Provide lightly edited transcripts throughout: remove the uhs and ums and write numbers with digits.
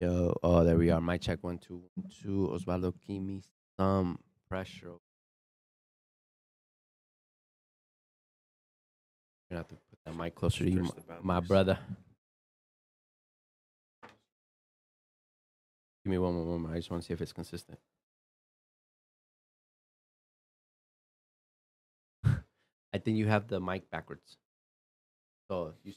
Yo, oh, there we are. Mic check 1 2 1 2. Osvaldo, give me some pressure. You're gonna have to put that mic closer to you, my brother. Give me one more moment. I just want to see if it's consistent. I think you have the mic backwards. So you.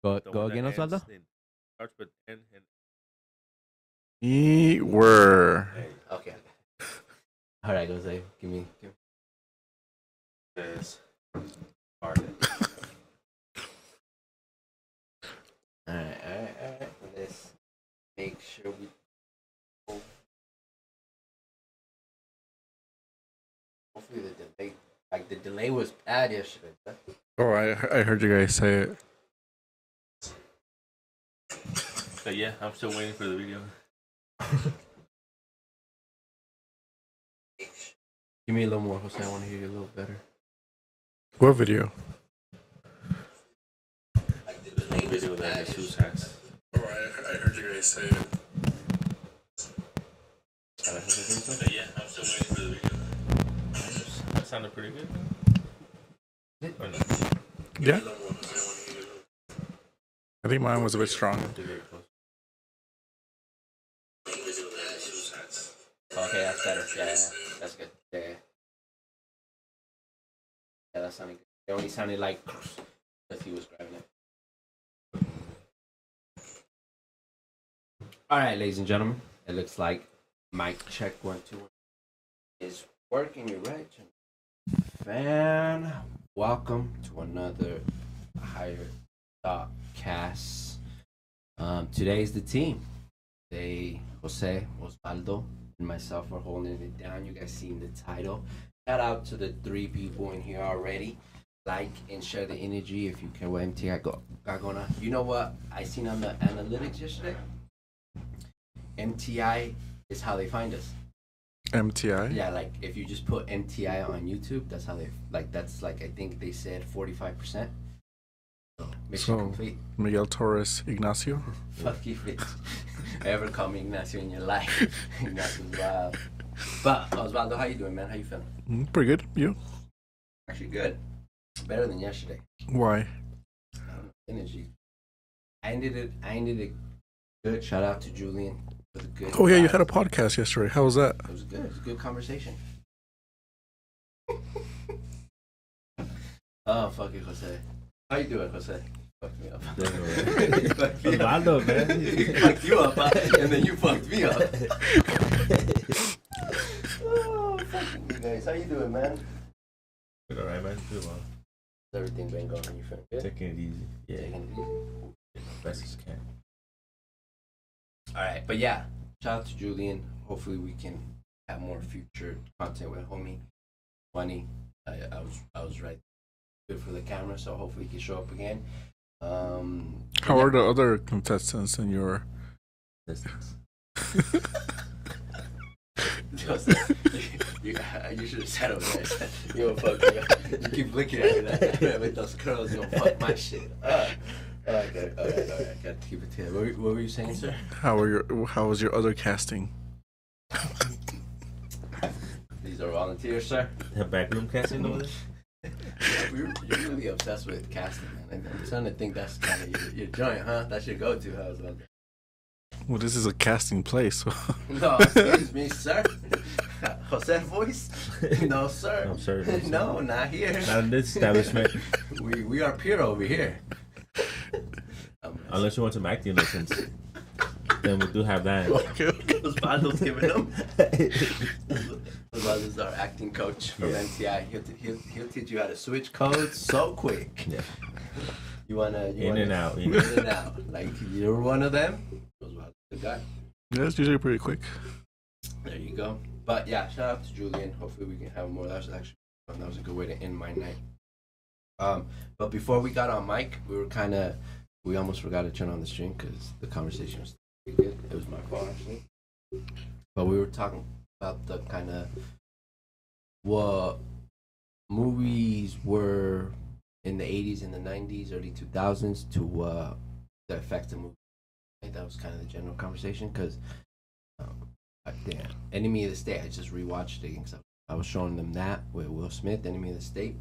Go again, Osvaldo. Starts with N and Were. Okay. All right, Jose. Give me. yes. All right. Let's make sure we. Hopefully the delay was bad yesterday. Oh, I heard you guys say it. But yeah, I'm still waiting for the video. Give me a little more, Jose. I want to hear you a little better. What video? The video that Jesus has. Oh, I heard you guys say it. But yeah, I'm still waiting for the video. That sounded pretty good. Or no? Yeah. I think mine was a bit strong. Okay, that's better. Yeah, that's good. Yeah, that sounded good. It only sounded like because he was grabbing it. All right, ladies and gentlemen, it looks like mic check 1 2 1 is working. You're right, fan. Welcome to another Higher Thought Cast. Today's the team. They, Jose, Osvaldo, and myself are holding it down. You guys seen the title. Shout out to the 3 people in here already. Like and share the energy if you care what MTI got going on. You know what I seen on the analytics yesterday? MTI is how they find us. MTI? Yeah, like if you just put MTI on YouTube, that's how they that's I think they said 45%. So mission complete. Miguel Torres Ignacio? Fuck you, bitch. Ever call me Ignacio in your life? Ignacio's wild. But Osvaldo, how you doing, man? How you feeling? Pretty good. You? Actually good. Better than yesterday. Why? Energy. I ended it good. Shout out to Julian for the good. Oh yeah, you had a podcast yesterday. How was that? It was good. It was a good conversation. Oh, fuck it, Jose. How you doing, Jose? Fucked me up. Osvaldo, man. He fucked you up, and then you fucked me up. Oh, fucking you guys. How you doing, man? Good, alright, man. Good, man. Everything been going? You feeling good? Taking it easy. Yeah. Taking it easy. Best as can. All right, but yeah, shout out to Julian. Hopefully, we can have more future content with homie. Funny, I was right. Good for the camera, so hopefully he can show up again. How are the other contestants in your? You should have said over there. You don't fuck me up. You keep looking at me like that with those curls. You don't fuck my shit. Okay. Gotta keep it together. What were you saying, sir? How was your other casting? These are volunteers, sir. Have backroom casting over there? You're really obsessed with casting, man. I'm starting to think that's kind of your joint, huh? That's your go-to, huh? Well, this is a casting place. No, excuse me, sir. Jose voice? No, sir. No, sir. No, not here. Not in this establishment. We are pure over here. Unless you want some acting lessons. Then we do have that. Osvaldo's giving them. Osvaldo's our acting coach from MTI. He'll teach you how to switch codes so quick. Yeah. In and out. In and out. Like you're one of them. Osvaldo's the guy. Yeah, it's usually pretty quick. There you go. But yeah, shout out to Julian. Hopefully we can have more. That was actually fun. That was a good way to end my night. But before we got on mic, we almost forgot to turn on the stream because the conversation was pretty good. It was my fault actually. But we were talking about the kind of what movies were in the 80s and the 90s, early 2000s to the effects of movies. I think that was kind of the general conversation because damn, Enemy of the State, I just rewatched it because I was showing them that with Will Smith, Enemy of the State,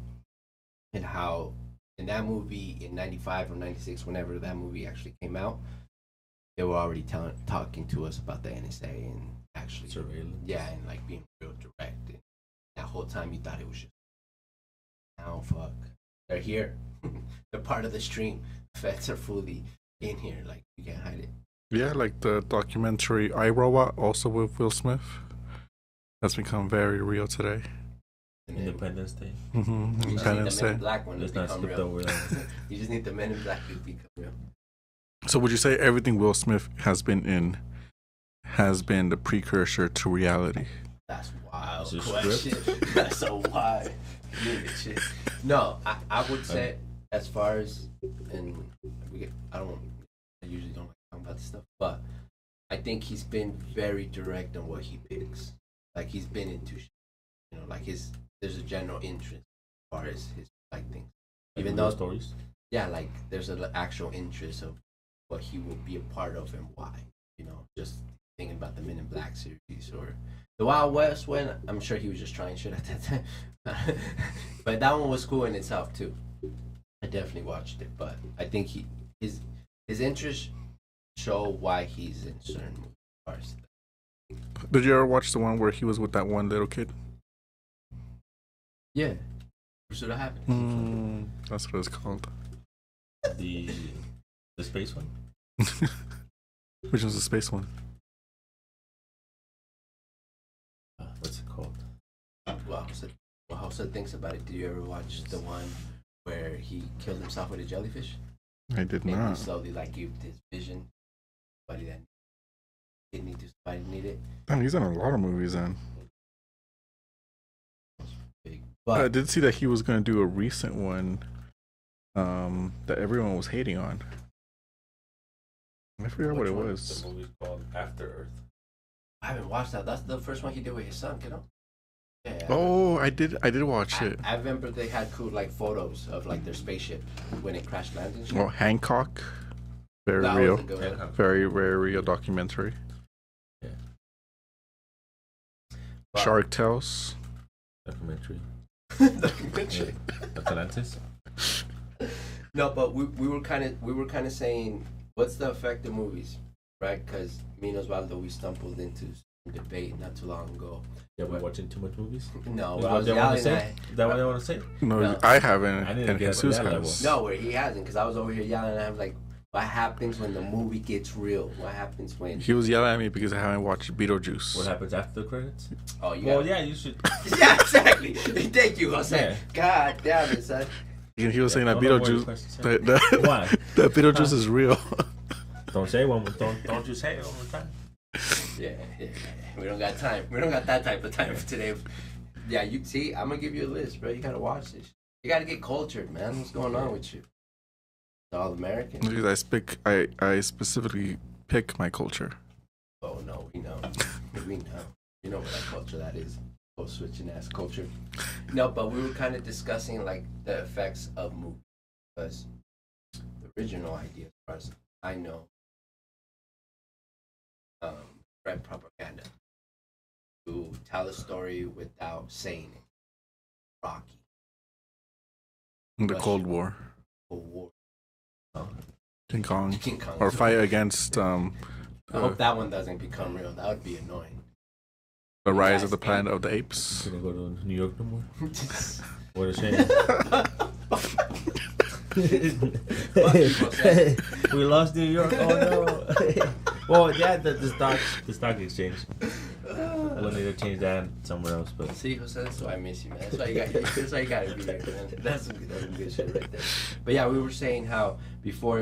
and how in that movie in 95 or 96, whenever that movie actually came out, they were already talking to us about the NSA and actually surveillance. Yeah, and like being real direct. And that whole time you thought it was just, now fuck, they're here. They're part of the stream. Feds are fully in here. Like you can't hide it. Yeah, like the documentary iRobot, also with Will Smith, has become very real today. Independence Day. Independence Day. Black one Let's not skip over that. You just need the Men in Black to become real. So would you say everything Will Smith has been in has been the precursor to reality? That's wild Is question. That's so wild. Shit. No, I would say as far as and I usually don't like talking about this stuff, but I think he's been very direct on what he picks. Like he's been into, like there's a general interest as far as his like things. Even though stories. Yeah, like there's an actual interest of what he will be a part of and why. Just thinking about the Men in Black series or the Wild West when I'm sure he was just trying shit at that time. But that one was cool in itself too. I definitely watched it, but I think his interests show why he's in certain parts. Did you ever watch the one where he was with that one little kid? Yeah. Pursuit of Happiness. That's what it's called. The space one? Which was the space one? What's it called? Well, Hausa thinks about it. Did you ever watch the one where he killed himself with a jellyfish? I did and not. He slowly gave his vision. Somebody that didn't need to, somebody needed it. Damn, he's in a lot of movies then. Big. But I did see that he was going to do a recent one that everyone was hating on. I forgot what it was. The movie's called After Earth. I haven't watched that. That's the first one he did with his son, Yeah. Oh, I did watch it. I remember they had cool photos of their spaceship when it crash landed. Well, Hancock, very That real, was a good one. very real documentary. Yeah. But- Shark Tales. Documentary. Documentary. Atlantis. No, but we were kind of saying, what's the effect of movies, right? Because me and Osvaldo, we stumbled into some debate not too long ago. Yeah, we're watching too much movies. No, Is I was that what yelling say? at. Is that what I want to say? No, I haven't, I didn't and get Jesus that level. has. No, where he hasn't, because I was over here yelling at him what happens when the movie gets real? What happens when? He was yelling at me because I haven't watched Beetlejuice. What happens after the credits? Oh, you Well, got yeah, you should. Yeah, exactly. Thank you, Jose. Yeah. God damn it, son. He was saying that Don't know what your Beetlejuice, question said. that Why? Beetlejuice is real. Don't say one. Don't you say it all the time. Yeah. We don't got time. We don't got that type of time for today. Yeah, you see, I'm gonna give you a list, bro. You gotta watch this. You gotta get cultured, man. What's going on with you? All American. Because I specifically pick my culture. Oh no, we know. We know. You know what that culture that is. Code switching ass culture. No, but we were kind of discussing the effects of movies. Because the original idea, as far as I know, spread propaganda to tell a story without saying it. Rocky. The Russia. Cold War. Cold War. King Kong. King Kong. Or fight against I hope that one doesn't become real. That would be annoying. the Rise of the Planet of the Apes. Gonna go to New York no more. What a shame. We lost New York. Oh no. Well, yeah, the stock exchange. We'll need to change that somewhere else, but See, Jose, that's why I miss you, man. That's why you got to be here, man. That's some good shit right there. But yeah, we were saying how before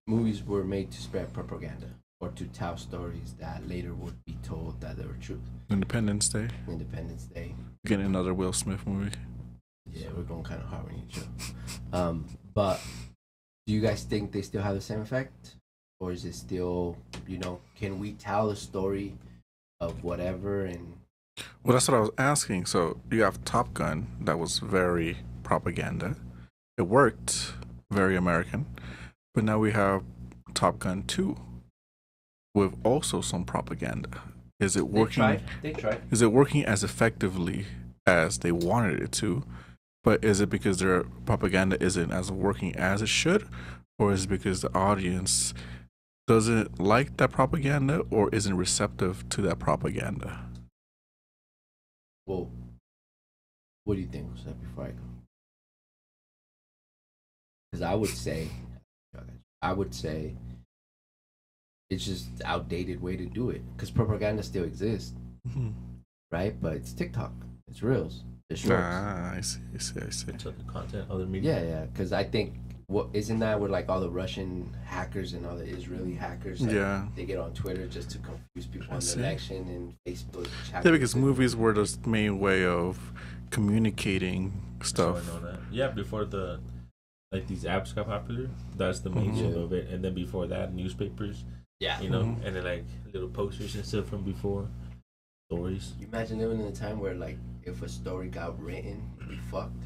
movies were made to spread propaganda or to tell stories that later would be told that they were true. Independence Day. Independence Day. Getting another Will Smith movie. Yeah, we're going kind of hard on each other. But do you guys think they still have the same effect? Or is it still, can we tell a story of whatever and Well, that's what I was asking. So you have Top Gun that was very propaganda. It worked, very American. But now we have Top Gun 2 with also some propaganda. Is it working? They tried. Is it working as effectively as they wanted it to? But is it because their propaganda isn't as working as it should, or is it because the audience doesn't like that propaganda or isn't receptive to that propaganda? Well, what do you think was that before I go? Because I would say it's just outdated way to do it. Because propaganda still exists, Mm-hmm. right? But it's TikTok, it's Reels, it's Shorts. Ah, I see. So the content, other media. Yeah. Because I think what isn't that where like all the Russian hackers and all the Israeli hackers? Like, Yeah. they get on Twitter just to confuse people on the see. election and Facebook. Yeah, because movies were the main way of communicating So stuff. I know that. Yeah, before the like these apps got popular, that's the main Mhm. shit of it. And then before that, newspapers, Yeah. you know, Mhm. and then like little posters and stuff from before, stories. You imagine living in a time where like if a story got written, you'd be fucked.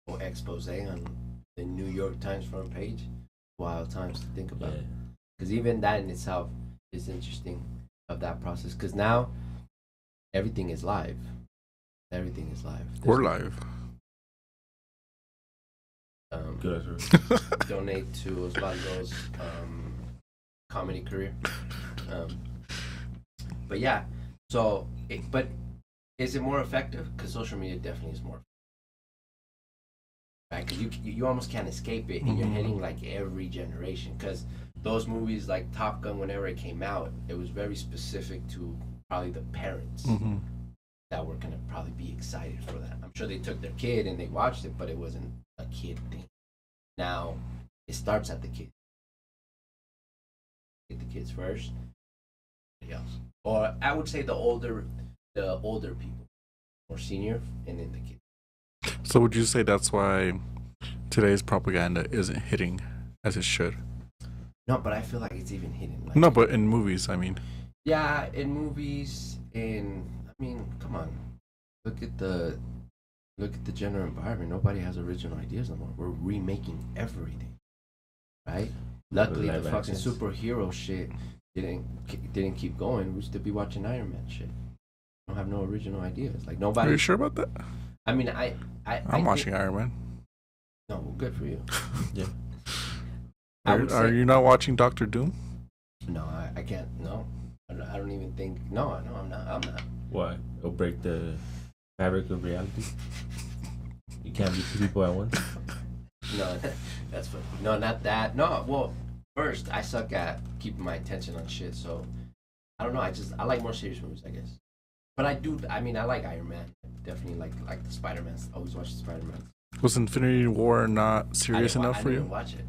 Or expose on the New York Times front page. Wild times to think about. Yeah. Because even that in itself is interesting of that process. Because now everything is live. Everything is live. We're live. Good answer. Donate to Osvaldo's comedy career. But yeah, so but is it more effective? Because social media definitely is more. Right, because you almost can't escape it, and you're Mhm. hitting like every generation. Because those movies like Top Gun, whenever it came out, it was very specific to probably the parents Mm-hmm. that were gonna probably be excited for that. I'm sure they took their kid and they watched it, but it wasn't a kid thing. Now it starts at the kid. Get the kids first. Else. Or I would say the older people, or senior, and then the kids. So would you say that's why today's propaganda isn't hitting as it should? No, but I feel like it's even hidden. Like, No, but in movies, I mean. yeah, in movies, come on, look at the general environment. Nobody has original ideas anymore. We're remaking everything, right? Luckily, the Live fucking actions. superhero shit didn't keep going. We'd still be watching Iron Man shit. Don't have no original ideas. Like Are nobody. you sure about that? I mean, I I'm watching Iron Man. No, well, good for you. Yeah. I would Are say- you not watching Doctor Doom? No, I can't. No, I don't even think. No, I'm not. Why? It'll break the fabric of reality. You can't be two people at once. No, that's funny. No, not that. No, well, first, I suck at keeping my attention on shit, so I don't know. I like more serious movies, I guess. But I do. I mean, I like Iron Man. Definitely like the Spider-Man. Always watch the Spider-Man. Was Infinity War not serious enough for I you? didn't watch it.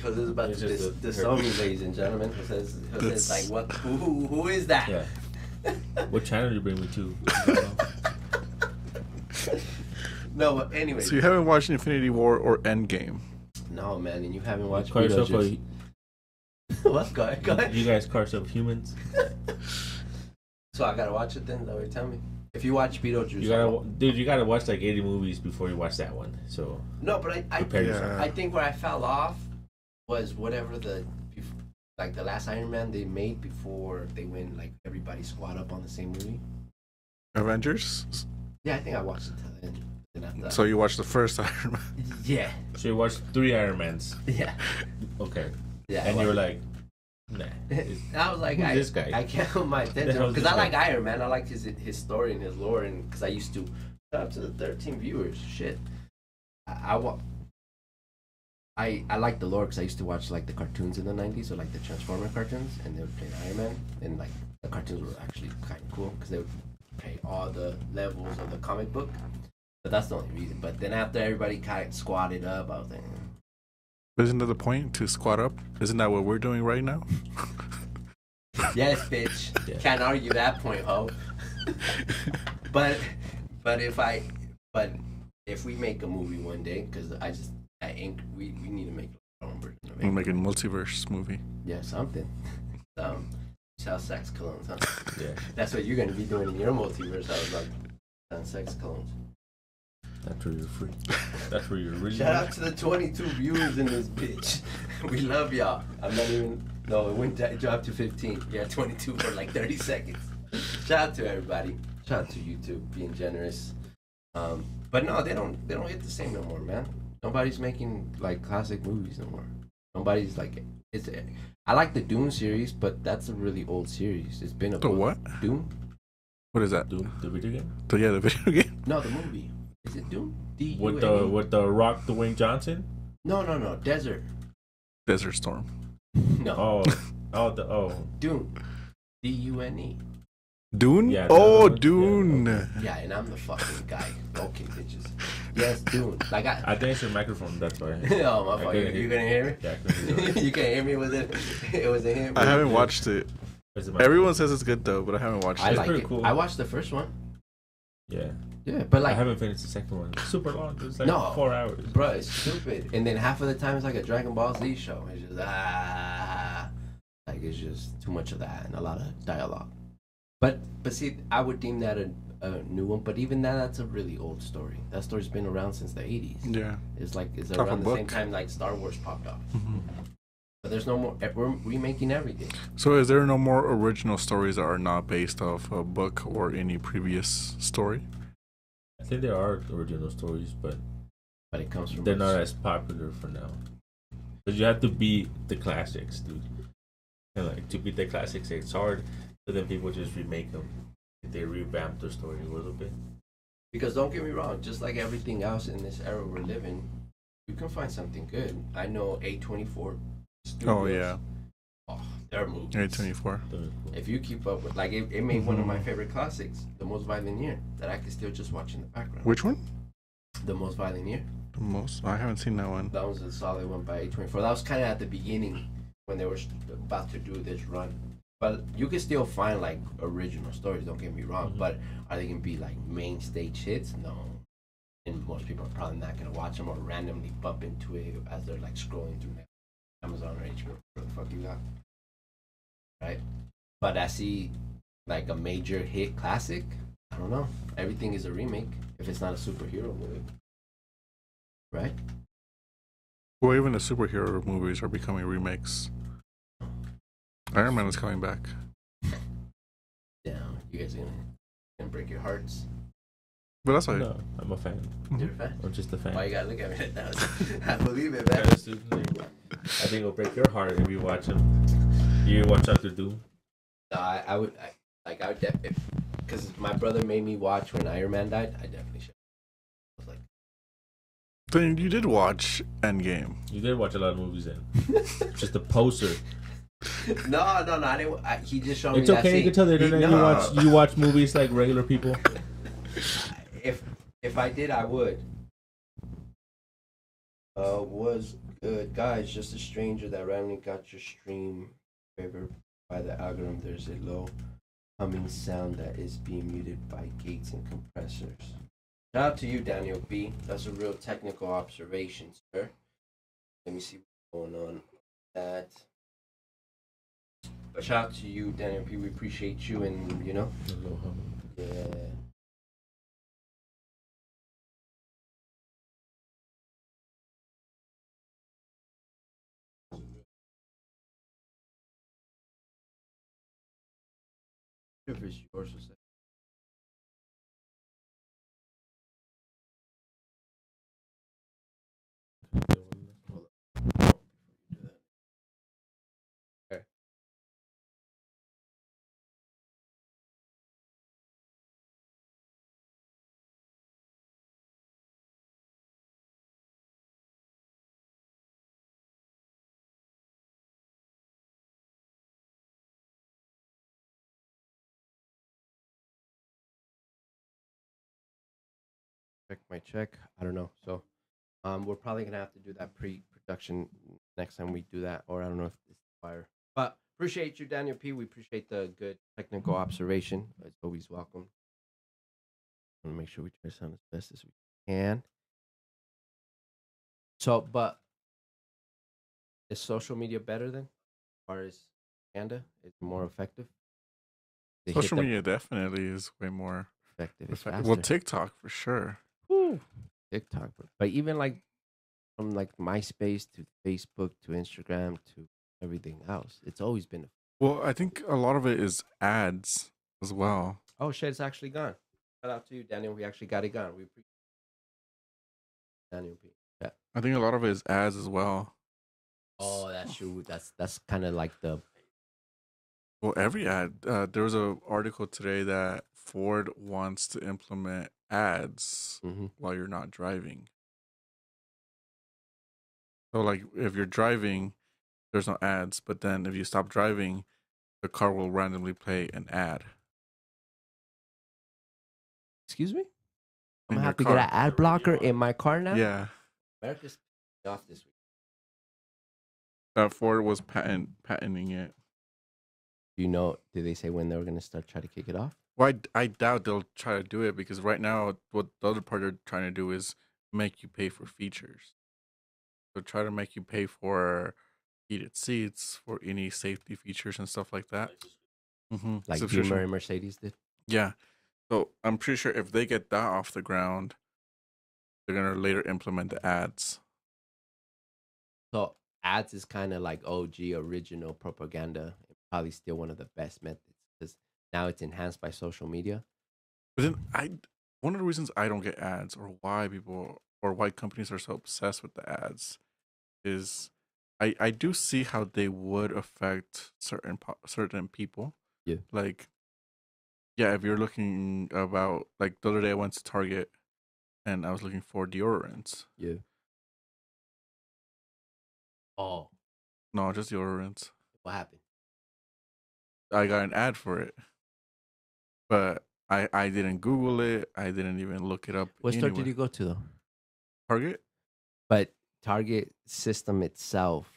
Jose's about It's to just disown me, ladies and gentlemen. Jose's like, what? Who is that? Yeah. What channel do you bring me to? No, but anyway. So you haven't watched Infinity War or Endgame? No, man, and you haven't watched Call yourself Beetlejuice. What? Go ahead. You guys call yourself humans. So I gotta watch it then? Is that what you're telling me? If you watch Beetlejuice, You gotta watch like 80 movies before you watch that one. So no, but prepare Yeah. yourself. I think where I fell off was whatever like the last Iron Man they made before they went like everybody squad up on the same movie. Avengers? Yeah, I think I watched it till the end. Then after that, So you watched the first Iron Man? yeah, So you watched 3 Iron Mans. yeah, Okay. yeah. And I you were watched like, nah. it. I was like, Who's this guy? I can't put my The attention hell is because this I like guy? Iron Man. I like his story and his lore, and because I used to shout out to the 13 viewers. Shit, I like the lore because I used to watch like the cartoons in the 90s or like the Transformer cartoons, and they would play Iron Man, and like the cartoons were actually kind of cool because they would play all the levels of the comic book. But that's the only reason. But then after everybody kind of squatted up, I was like, Isn't that the point to squat up? Isn't that what we're doing right now? yes, bitch. Yeah. Can't argue that point, ho. but if we make a movie one day, because we need to make version of We're it. making multiverse movie. Yeah, something. Sell sex clones, huh? Yeah. That's what you're gonna be doing in your multiverse. I was like, selling sex clones. That's where you're free. That's where you're really. Shout out to the 22 viewers in this bitch. We love y'all. I'm not even. No, it went dropped to 15. Yeah, 22 for like 30 seconds. Shout out to everybody. Shout out to you too, being generous. But no, they don't hit the same no more, man. Nobody's making like classic movies no more. Nobody's like I like the Dune series, but that's a really old series. It's been a The what? Dune? What is that? Doom, the video game The video game. No, the movie. Is it Dune? with D-U-N-E? the Rock, Dwayne Johnson. No. Desert. Desert Storm. No. Oh. Dune. D-U-N-E. Dune? Yeah, oh, the- Dune. yeah, Yeah, and I'm the fucking guy. Okay, bitches. Yes, Dune. Like I think it's your microphone. That's why. Oh my fuck! You couldn't hear me? Yeah, I couldn't hear You can't hear me? Was it? It was a him. I haven't watched it. it. Everyone says it's good though, but I haven't watched I it. like pretty it. cool. I watched the first one. Yeah. Yeah, but I like, haven't finished the second one. It's super long. It's like No. 4 hours. bro, it's stupid. And then half of the time it's like a Dragon Ball Z show. It's just like it's just too much of that and a lot of dialogue. But see, I would deem that a new one. But even that's a really old story. That story's been around since the 80s. Yeah. It's Off around a the same book. time like Star Wars popped off. Mm-hmm. But there's no more. We're remaking everything. So is there no more original stories that are not based off a book or any previous story? I think there are original stories, but But it comes from. they're not as popular for now. Because you have to beat the classics, dude. And like to beat the classics, it's hard. So then people just remake them. They revamp their story a little bit. Because don't get me wrong, just like everything else in this era we're living, you can find something good. I know A24 Studios. Oh yeah, Oh, their movies. A24. If you keep up with, like, it made one of my favorite classics, The Most Violent Year, that I can still just watch in the background. Which one? The Most Violent Year. The most? I haven't seen that one. That was a solid one by A24. That was kind of at the beginning when they were about to do this run. But you can still find like original stories. Don't get me wrong. Mhm. But are they gonna be like main stage hits? No. And most people are probably not gonna watch them or randomly bump into it as they're like scrolling through Amazon or HBO. What the fuck you got? Right. But I see like a major hit classic. I don't know. Everything is a remake if it's not a superhero movie. Right. Well, even the superhero movies are becoming remakes. Iron Man is coming back. Damn, you guys are gonna break your hearts. But that's why. No, I'm a fan. You're a fan. I'm just a fan. Why you gotta look at me like that? I believe it, man. Because, dude, like, I think it'll break your heart if you watch them. You watch Doctor Doom. No, I would definitely, because my brother made me watch when Iron Man died. I definitely should. I was like, Then you did watch Endgame. You did watch a lot of movies then. Just a poster. no, I didn't. He just showed me It's that okay. You scene. can tell the internet No. you watch movies like regular people. If I did, I would. Was good, guys. Just a stranger that randomly got your stream favored by the algorithm. There's a low humming sound that is being muted by gates and compressors. Shout out to you, Daniel B. That's a real technical observation, sir. Let me see what's going on with that. But shout out to you, Daniel B. We appreciate you, and you know, yeah. If it's yours or something. Okay. Check. I don't know. So, we're probably gonna have to do that pre-production next time we do that, or I don't know if it's fire. But appreciate you, Daniel P. We appreciate the good technical observation. It's always welcome. Want to make sure we try to sound as best as we can. So, but Is social media better than, as far as propaganda? Is it more effective? They hit Social the media definitely is way more effective. It's effective. Well, faster. TikTok for sure. Woo. TikTok, but even like from like MySpace to Facebook to Instagram to everything else, it's always been. Well, I think a lot of it is ads as well. Oh shit! It's actually gone. Shout out to you, Daniel. We actually got it gone. We appreciate Daniel P. Yeah. I think a lot of it is ads as well. Oh, that's true. That's kind of like the. Well, every ad. There was a article today that Ford wants to implement ads Mhm. while you're not driving. So, like, if you're driving, there's no ads, but then if you stop driving, the car will randomly play an ad. Excuse me. I'm In gonna your have to get an car. ad blocker in my car now. Yeah, America's pissing me off this week. Ford was patenting it. Do you know? Did they say when they were gonna start try to kick it off? Well, I doubt they'll try to do it because right now, what the other part they're trying to do is make you pay for features. So try to make you pay for heated seats, for any safety features and stuff like that. Mm-hmm. Like Beamer and Mercedes did. Yeah. So I'm pretty sure if they get that off the ground, they're gonna later implement the ads. So ads is kind of like OG original propaganda. Probably still one of the best methods because now it's enhanced by social media. But then one of the reasons I don't get ads or why people or why companies are so obsessed with the ads is I do see how they would affect certain people. Yeah. Like, yeah, if you're looking about like the other day I went to Target and I was looking for deodorants. Yeah. Oh, No, just deodorants. what happened? I got an ad for it, but I didn't Google it. I didn't even look it up. What store anywhere. did you go to though? Target? But Target system itself.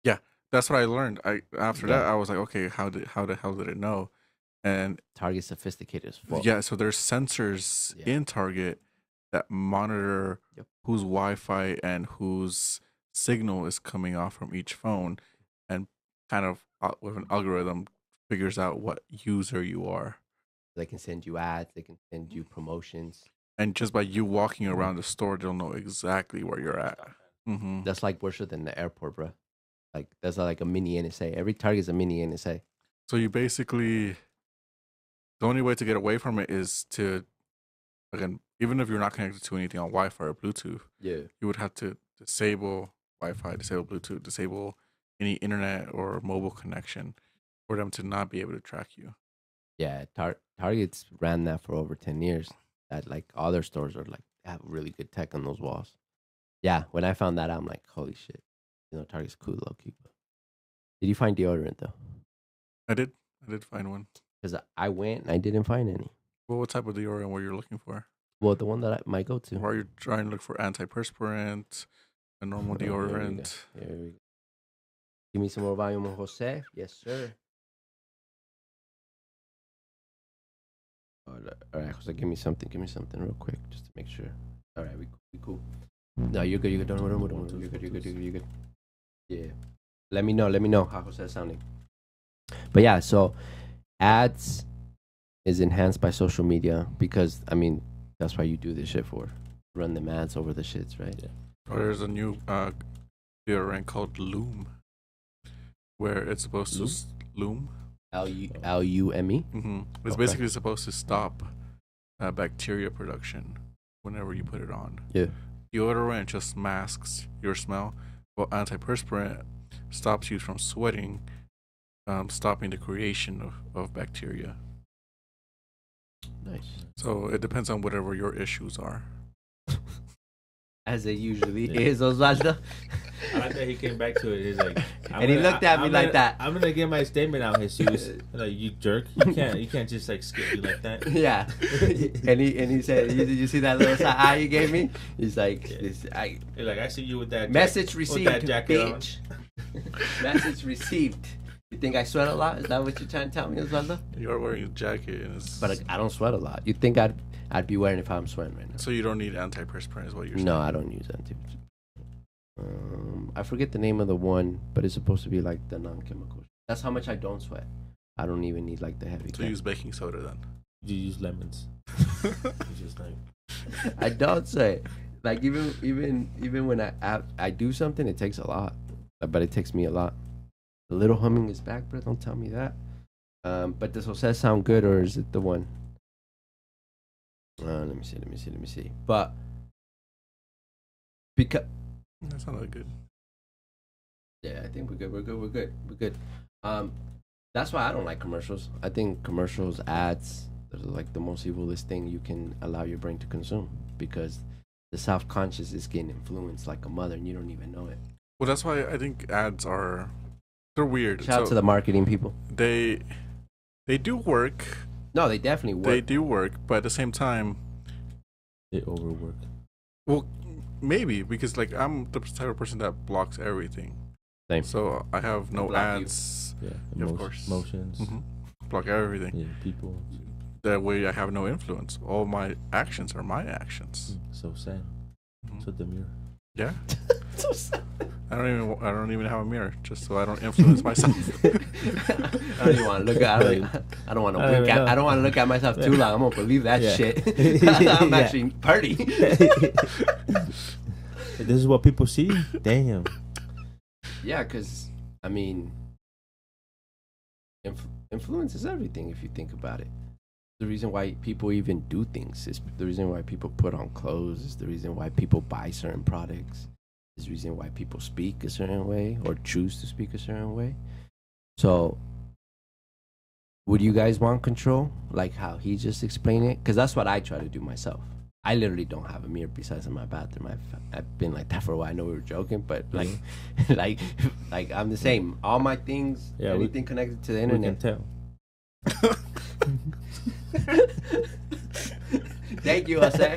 Yeah, that's what I learned. After Yeah. that I was like, okay, how the hell did it know? And Target sophisticated as fuck. yeah, so there's sensors in Target that monitor whose Wi-Fi and whose signal is coming off from each phone, and kind of with an algorithm figures out what user you are. They can send you ads. They can send you promotions. And just by you walking around the store, they'll know exactly where you're at. Mm-hmm. That's like worse than the airport, bro. Like that's like a mini NSA. Every Target is a mini NSA. So you basically, the only way to get away from it is to, again, even if you're not connected to anything on Wi-Fi or Bluetooth, you would have to disable Wi-Fi, disable Bluetooth, disable any internet or mobile connection for them to not be able to track you. Yeah, Target's ran that for over 10 years. That like other stores are like have really good tech on those walls. Yeah, when I found that out, I'm like, holy shit. You know, Target's cool, low key. Did you find deodorant though? I did find one. Because I went and I didn't find any. Well, what type of deodorant were you looking for? Well, the one that I might go to. Or are you trying to look for antiperspirant, a normal deodorant? Here we go. Give me some more volume, Jose. Yes, sir. All right, Jose, give me something real quick, just to make sure. All right, we cool. No, you're good. Don't worry. You're good. Yeah. Let me know how Jose's sounding. But yeah, so ads is enhanced by social media because I mean that's why you do this shit for. Run them ads over the shits, right? Yeah. Oh, there's a new deodorant called Loom, where it's supposed to Loom. Lume. Mm-hmm. It's basically supposed to stop bacteria production whenever you put it on. Yeah. Deodorant just masks your smell, while antiperspirant stops you from sweating, stopping the creation of bacteria. Nice. So it depends on whatever your issues are. As it usually is, Osvaldo. I like that he came back to it. He's like, he looked at me like that. I'm gonna get my statement out, Jesus. Like, you jerk. You can't just like skip me like that. Yeah. and he said, you see that little side eye you gave me? He's like, I see you with that message received, with that jacket bitch. Message received. You think I sweat a lot? Is that what you're trying to tell me, Osvaldo? You're wearing a jacket, and but I don't sweat a lot. You think I'd be wearing if I'm sweating right now? So you don't need antiperspirant, is what you're saying? No, I don't use antiperspirant. I forget the name of the one, but it's supposed to be like the non-chemical. That's how much I don't sweat. I don't even need like the heavy. So use baking soda then. You use lemons. You just like. I don't sweat. Like even when I do something, it takes a lot, but it takes me a lot. The little humming is back, bro. Don't tell me that. But does Jose sound good, or is it the one? Let me see. But because That sounded good. yeah, I think we're good. That's why I don't like commercials. I think commercials, ads, they're like the most evilest thing you can allow your brain to consume, because the self-conscious is getting influenced like a mother, and you don't even know it. Well, that's why I think ads they're weird. Shout out to the marketing people. They do work. No, they definitely work. They do work, but at the same time, They overwork. well, maybe because like I'm the type of person that blocks everything. Same. So I have no Block you. ads. Yeah, of course. Emotions. Block everything. Yeah, people. That way I have no influence. All my actions are my actions. So sad. Mhm. So demure. Yeah. So sad. I don't even have a mirror, just so I don't influence myself. I don't even want to look at. I don't want to look at. I don't want to look at myself too long. I'm gonna believe that Yeah. shit. I'm actually party. This is what people see. Damn. Yeah, because I mean, influence is everything if you think about it. The reason why people even do things is the reason why people put on clothes. Is the reason why people buy certain products. Is the reason why people speak a certain way or choose to speak a certain way. So, would you guys want control, like how he just explained it? Because that's what I try to do myself. I literally don't have a mirror besides in my bathroom. I've been like that for a while. I know we were joking, but like, like I'm the same. All my things, Yeah, anything connected to the We can internet. tell. Thank you, Jose.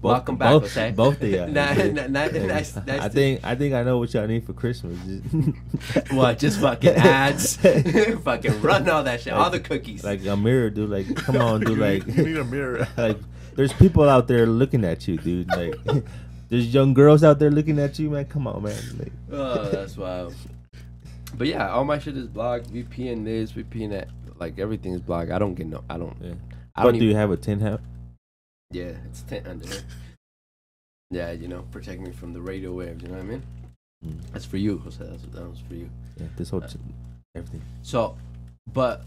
Welcome back, Jose. Both of y'all. Nice I think I know what y'all need for Christmas. What? Just fucking ads, fucking run all that shit, all the cookies. Like a mirror, dude. Like, come on, dude. Like, You need a mirror. like, there's people out there looking at you, dude. Like, there's young girls out there looking at you, man. Come on, man. Like, Oh, that's wild. But yeah, all my shit is blocked. VPN this, VPN that. Like everything is blocked. I don't get no. I don't. yeah. I But don't do even. you have a tin hat? Yeah, it's tent under there. Yeah, you know, protect me from the radio waves. You know what I mean? That's for you, Jose. That was for you. Yeah, this whole everything. So, but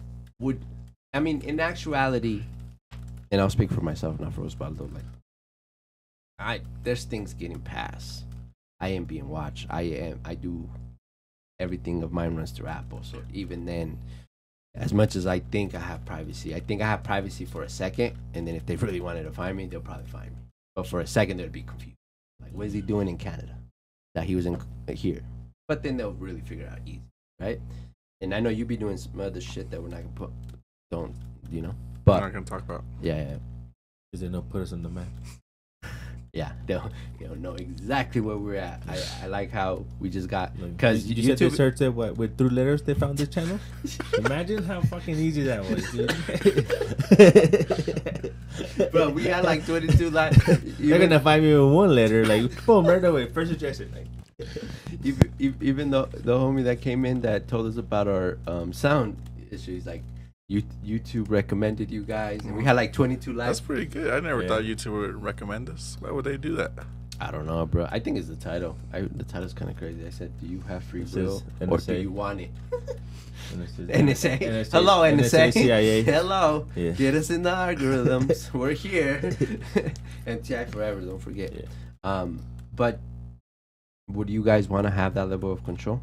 I mean, in actuality, and I'll speak for myself, not for Osvaldo. Like, there's things getting passed. I am being watched. I do everything of mine runs through Apple. So even then, as much as I think I have privacy, I think I have privacy for a second, and then if they really wanted to find me, they'll probably find me. But for a second, they'd be confused. Like, what is he doing in Canada? That he was in here. But then they'll really figure it out easy, right? And I know you be doing some other shit that we're not gonna don't, you know? We're But not gonna talk about. yeah. Is there no put us on the map? Yeah, they'll know exactly where we're at. I like how we just got, Like, because you said they searched it with through letters. They found this channel. Imagine how fucking easy that was, dude. bro, we had like 22 like They're gonna find me with one letter, like boom, right away, first suggestion. Like, even though the homie that came in that told us about our sound issues, like YouTube recommended you guys, and we had like 22 likes. That's pretty good. I never Yeah. thought YouTube would recommend us. Why would they do that? I don't know, bro. I think it's the title. The title's kind of crazy. I said, "Do you have free It will, says or do NSA. you want it?" NSA. NSA. Hello, NSA. CIA. Hello. Yeah. Get us in the algorithms. We're here. And TI forever. Don't forget. Yeah. But would you guys want to have that level of control?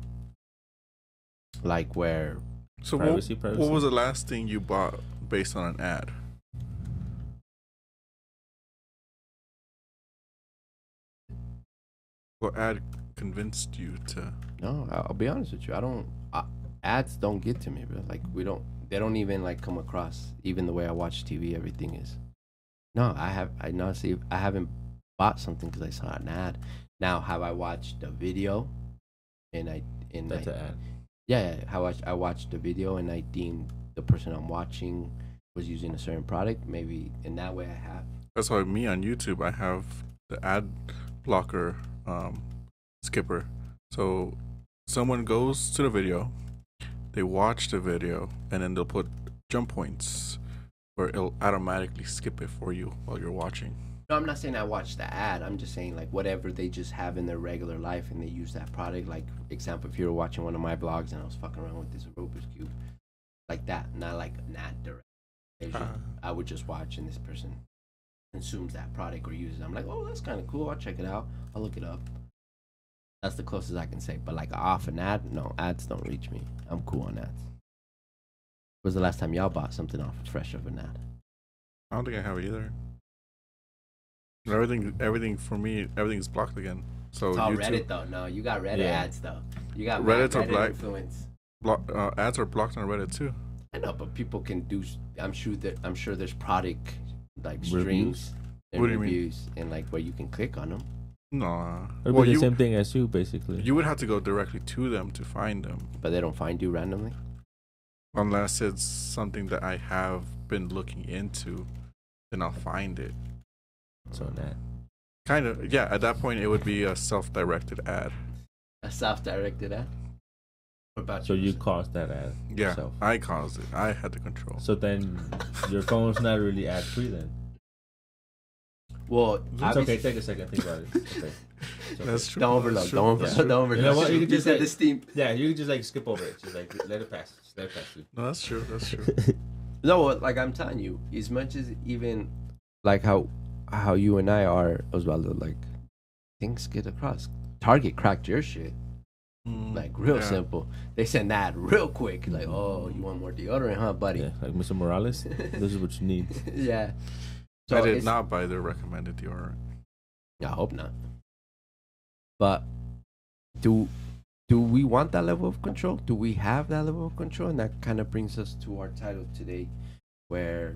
Like where? So Privacy. what was the last thing you bought based on an ad? What ad convinced you to? No, I'll be honest with you. I don't. Ads don't get to me, bro. Like they don't even like come across. Even the way I watch TV, everything is. No, I haven't bought something because I saw an ad. Now, have I watched a video? That's an ad. Yeah, I watched the video and I deemed the person I'm watching was using a certain product. Maybe in that way I have. That's why me on YouTube, I have the ad blocker skipper. So someone goes to the video, they watch the video, and then they'll put jump points where it'll automatically skip it for you while you're watching. No, I'm not saying I watch the ad. I'm just saying like whatever they just have in their regular life and they use that product. Like example, if you were watching one of my vlogs and I was fucking around with this Rubik's cube, like that, not like an ad direct. I would just watch and this person consumes that product or uses it. I'm like, oh, that's kind of cool. I'll check it out. I'll look it up. That's the closest I can say. But like off an ad, no, ads don't reach me. I'm cool on ads. When was the last time y'all bought something off fresh of an ad? I don't think I have either. Everything for me, everything's blocked again. So it's all YouTube, Reddit though. No, you got Reddit ads though. You got Reddit or Reddit black influence. Ads are blocked on Reddit too. I know, but people can do. I'm sure there's product like strings and What do you mean? reviews and like where you can click on them. No. It'd Well, be the same thing as you, basically. you would have to go directly to them to find them, But they don't find you randomly. unless it's something that I have been looking into. Then I'll find it. So that. Kind of, yeah. At that point, it would be a self-directed ad. A self-directed ad. What about So you Percent? caused that ad. Yeah, yourself. I caused it. I had the control. So then your phone's not really ad free then. Well, It's okay. Take a second. Think about it. It's okay. It's okay. That's true. Don't overload. That's true. Don't That's overload. true. Don't overload. You know what? You can just just hit like- the steam. Yeah, you can just like skip over it. Just like let it pass. Just let it pass. Dude. No, that's true. That's true. No, like I'm telling you, as much as even like how you and I are, Osvaldo, like things get across. Target cracked your shit. Like real Yeah. simple. They send that real quick. Like, oh, you want more deodorant, huh, buddy? Yeah, like Mr. Morales. This is what you need. Yeah. I did it's- not buy the recommended deodorant. I hope not. But do we want that level of control? Do we have that level of control? And that kind of brings us to our title today, where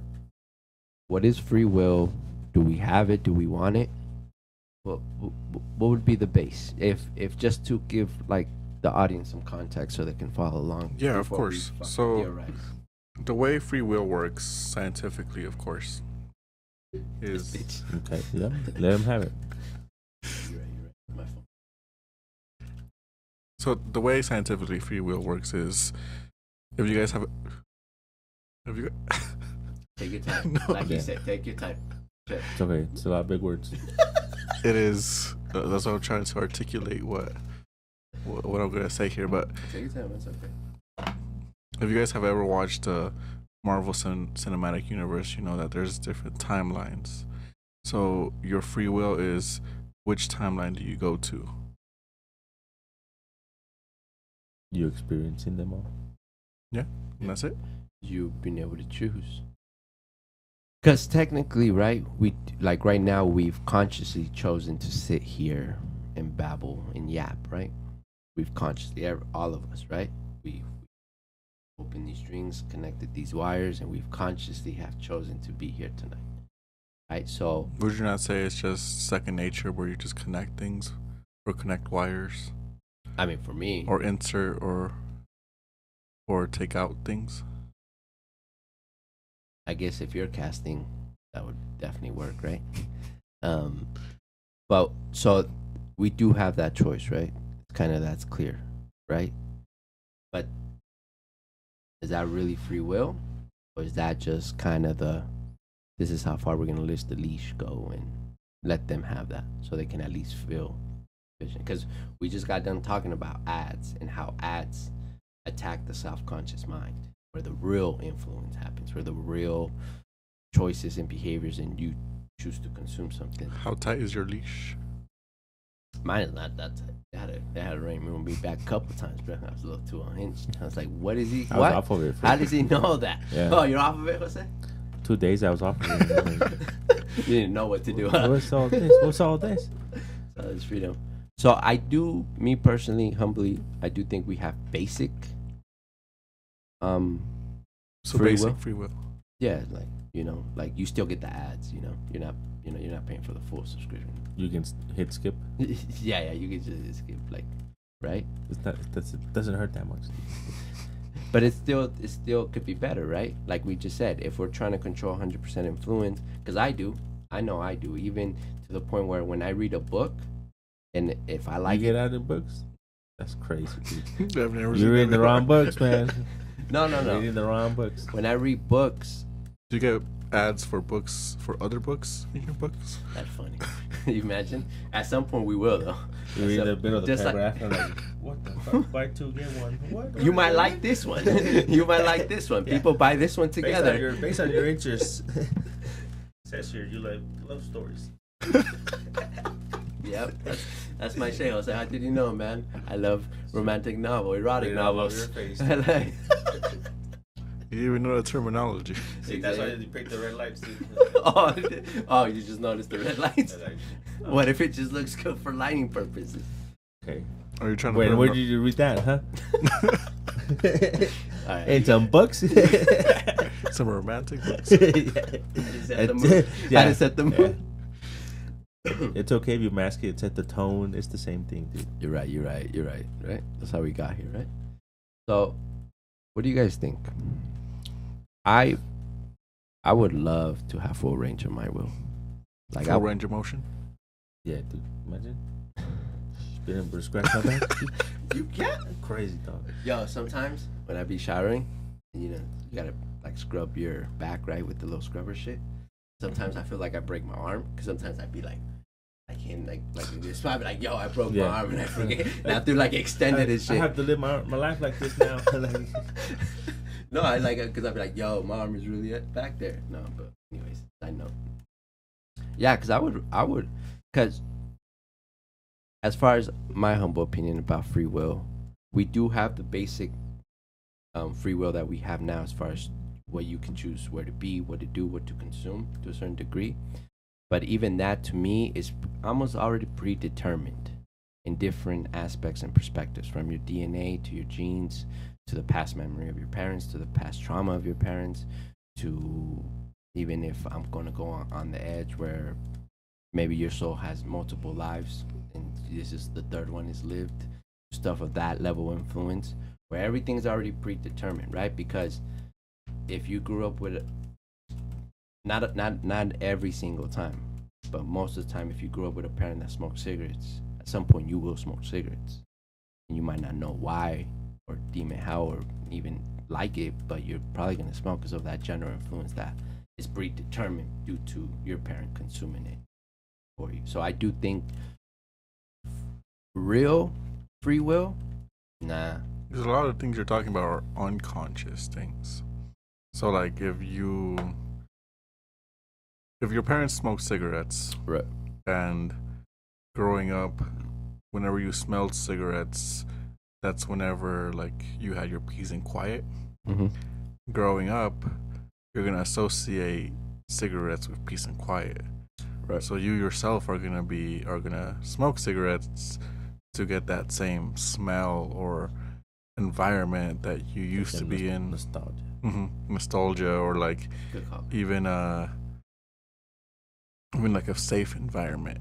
what is free will? Do we have it? Do we want it? What would be the base? If just to give like the audience some context so they can follow along. Yeah, of before we course. fucking So- theorize. The way free will works scientifically, of course, is Bitch. Okay. Yeah. Let him have it. You're right. My phone. so the way scientifically free will works is if you guys have Take your time. No. Like you Yeah. said, take your time. It's okay. It's a lot of big words. it is that's what I'm trying to articulate what I'm gonna say here. But Take your time. It's okay. if you guys have ever watched the Marvel Cinematic Universe, you know that there's different timelines. So your free will is which timeline do you go to? You experiencing them all. And that's it. You've been able to choose. Because technically, right, we like right now we've consciously chosen to sit here and babble and yap, right? We've consciously, all of us, right? We've opened these strings, connected these wires, and we've consciously have chosen to be here tonight, right? So, Would you not say it's just second nature where you just connect things or connect wires I mean, for me, or insert or take out things? I guess if you're casting, that would definitely work, right? But so we do have that choice, right? It's kind of that's clear, right? But is that really free will, or is that just kind of this is how far we're gonna let the leash go and let them have that, so they can at least feel vision? Because we just got done talking about ads and how ads attack the self-conscious mind, where the real influence happens, where the real choices and behaviors, and you choose to consume something. How tight is your leash? Mine is not that tight. They had to rein me back a couple times, bro. I was a little too unhinged. I was like, what is he? I was What? off of it. For How does he know that? Yeah. Oh, you're off of it, Jose? 2 days I was off of it. You didn't know what to do, huh? What's all this? What's all this? So it's freedom. So I do, me personally, humbly, I do think we have basic So Free basic will? free will. yeah, like, you know, like you still get the ads, you know. You're not paying for the full subscription. You can hit skip. yeah, you can just skip, like, right? It doesn't hurt that much. But it still could be better, right? Like we just said, if we're trying to control 100% influence, because I know I do, even to the point where when I read a book, And if I You like get it, out of the books? That's crazy, dude. I've never You're seen reading that the wrong before. books, man. no, Reading the wrong books. When I read books, Do you get ads for books for other books in your books? that's funny. You imagine? At some point we will though. You read the bit of the just like- paragraph and like, what the fuck? Buy two, get one. What? You might like this one. You might like this one. Yeah. People buy this one together. Based on your interests. Says here you like love stories. Yep, that's my shit. Jose, how did you know, man? I love romantic novel, erotic Straight out of novels. your face. I like- You didn't even know the terminology. See, that's why you pick the red lights, dude. oh, you just noticed the red lights. Like, What if it just looks good for lighting purposes? okay. Are you trying to? Wait, put where it did you read that, huh? All right. In some books. up- some romantic books? I just set the mood. I just set the mood. It's okay if you mask it. It's at the tone. It's the same thing, dude. You're right. Right? That's how we got here, right? So, what do you guys think? I would love to have full range of my will. Like Full range of motion. Yeah, dude. Imagine. Didn't prescribe my back. you can't. Crazy, dog. Yo, sometimes when I be showering, you gotta like scrub your back, right, with the little scrubber shit. Sometimes I feel like I break my arm because sometimes I'd be like, I can't like this. So I'd be like, yo, I broke my arm and I forget. And I have to like extend it and shit. I have to live my life like this now. Like, No, I like it because I'd be like, yo, my arm is really back there. No, but anyways, I know. Yeah, because I would, because as far as my humble opinion about free will, we do have the basic free will that we have now as far as what you can choose, where to be, what to do, what to consume to a certain degree. But even that to me is almost already predetermined in different aspects and perspectives, from your DNA to your genes, to the past memory of your parents, to the past trauma of your parents, to even if I'm going to go on the edge where maybe your soul has multiple lives and this is the third one is lived, stuff of that level of influence where everything's already predetermined, right? Because if you grew up with not every single time, but most of the time, if you grew up with a parent that smoked cigarettes, at some point you will smoke cigarettes, and you might not know why or deem it how or even like it, but you're probably going to smoke because of that general influence that is predetermined due to your parent consuming it for you. So I do think real free will, nah. There's a lot of things you're talking about are unconscious things. So like if your parents smoke cigarettes, Right. and growing up, whenever you smelled cigarettes, that's whenever like you had your peace and quiet. Mm-hmm. Growing up, you're gonna associate cigarettes with peace and quiet. Right. So you yourself are gonna smoke cigarettes to get that same smell or environment that you used to be in. Nostalgia. Nostalgia, or like Good call. even like a safe environment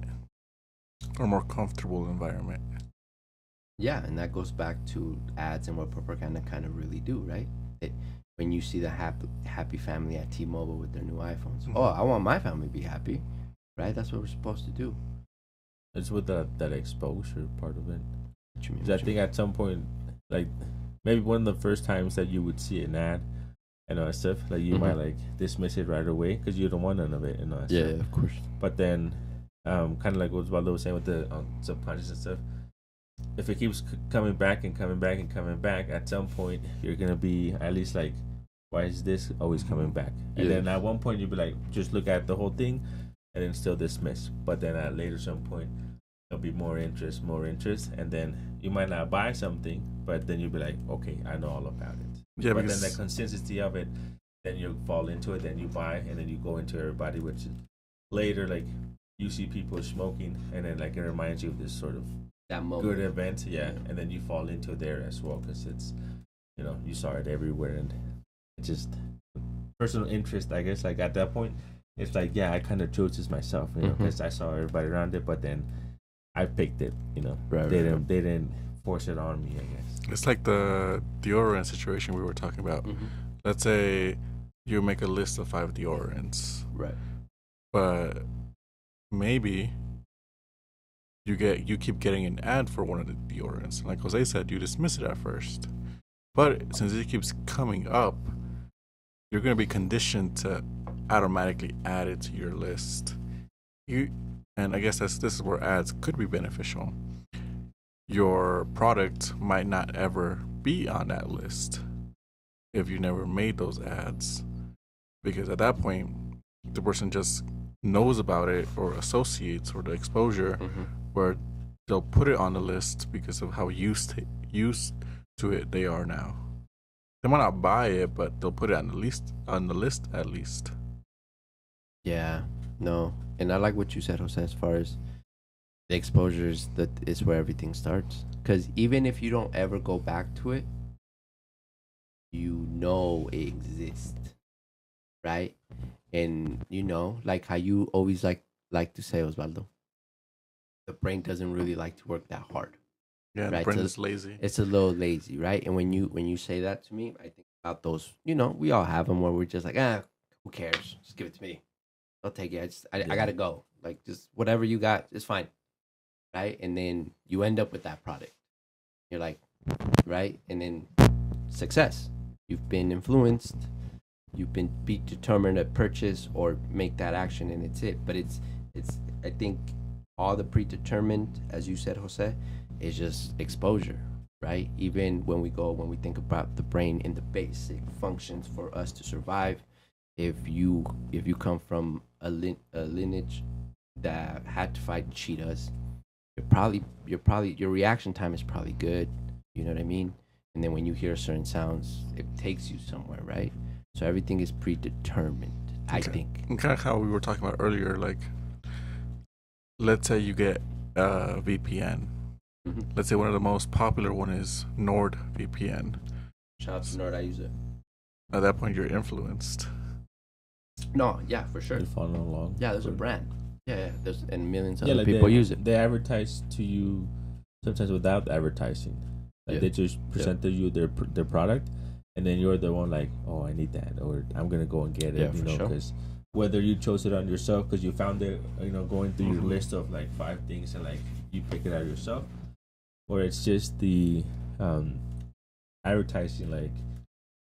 or more comfortable environment. Yeah, and that goes back to ads and what propaganda kind of really do, right? When you see the happy family at T-Mobile with their new iPhones, Mhm. oh, I want my family to be happy, right? That's what we're supposed to do. It's with that exposure part of it. What you mean? 'Cause I think at some point, like maybe one of the first times that you would see an ad and all that stuff, like you might like dismiss it right away because you don't want none of it and all that Yeah, stuff. of course. But then, kind of like what Osvaldo was saying with the subconscious and stuff. If it keeps coming back and coming back and coming back, at some point you're gonna be at least like, why is this always coming back? And Yeah. then at one point you'll be like, just look at the whole thing, and then still dismiss. But then at later some point there'll be more interest, and then you might not buy something, but then you'll be like, okay, I know all about it. Yeah, But because then the consistency of it, then you fall into it, then you buy, and then you go into everybody, which is later like you see people smoking, and then like it reminds you of this sort of That moment. good event, yeah, and then you fall into there as well because it's, you saw it everywhere, and it's just personal interest, I guess. Like at that point, it's like, yeah, I kind of chose this myself, because I saw everybody around it, but then I picked it, Right, they right. didn't force it on me, I guess. it's like the deodorant situation we were talking about. Mhm. Let's say you make a list of 5 deodorants, Right. but maybe you keep getting an ad for one of the deodorants. Like Jose said, you dismiss it at first, but since it keeps coming up, you're gonna be conditioned to automatically add it to your list. You and I guess this is where ads could be beneficial. Your product might not ever be on that list if you never made those ads, because at that point the person just knows about it or associates or the exposure where they'll put it on the list because of how used to it they are now. They might not buy it, but they'll put it on the list at least. Yeah, no, and I like what you said, Jose, as far as the exposures, that is where everything starts. Because even if you don't ever go back to it, you know it exists, right? And you know, like how you always like to say, Osvaldo, the brain doesn't really like to work that hard. Yeah, the Right, brain so is lazy. It's a little lazy, right? And when you say that to me, I think about those. You know, we all have them where we're just like, who cares? Just give it to me. I'll take it. I gotta go. Like, just whatever you got, it's fine, right? And then you end up with that product. You're like, right? And then success. You've been influenced. You've been be determined to purchase or make that action, and it's it. But it's I think all the predetermined, as you said, Jose, is just exposure, right? Even when we think about the brain and the basic functions for us to survive, if you come from a lineage that had to fight cheetahs, your reaction time is probably good. You know what I mean? And then when you hear certain sounds, it takes you somewhere, right? So everything is predetermined, I think. And kind of how we were talking about earlier, like, let's say you get a VPN. Let's say one of the most popular one is NordVPN. Shout out to Nord, I use it. At that point, you're influenced. No, yeah, for sure. You're following along. Yeah, there's a brand. Yeah. There's and millions of Yeah, other like people use it. They advertise to you sometimes without advertising. Like they just present to you their product, and then you're the one like, oh, I need that, or I'm gonna go and get it. Yeah, you for know, sure. because whether you chose it on yourself because you found it, you know, going through your list of like 5 things and like you pick it out yourself, or it's just the advertising like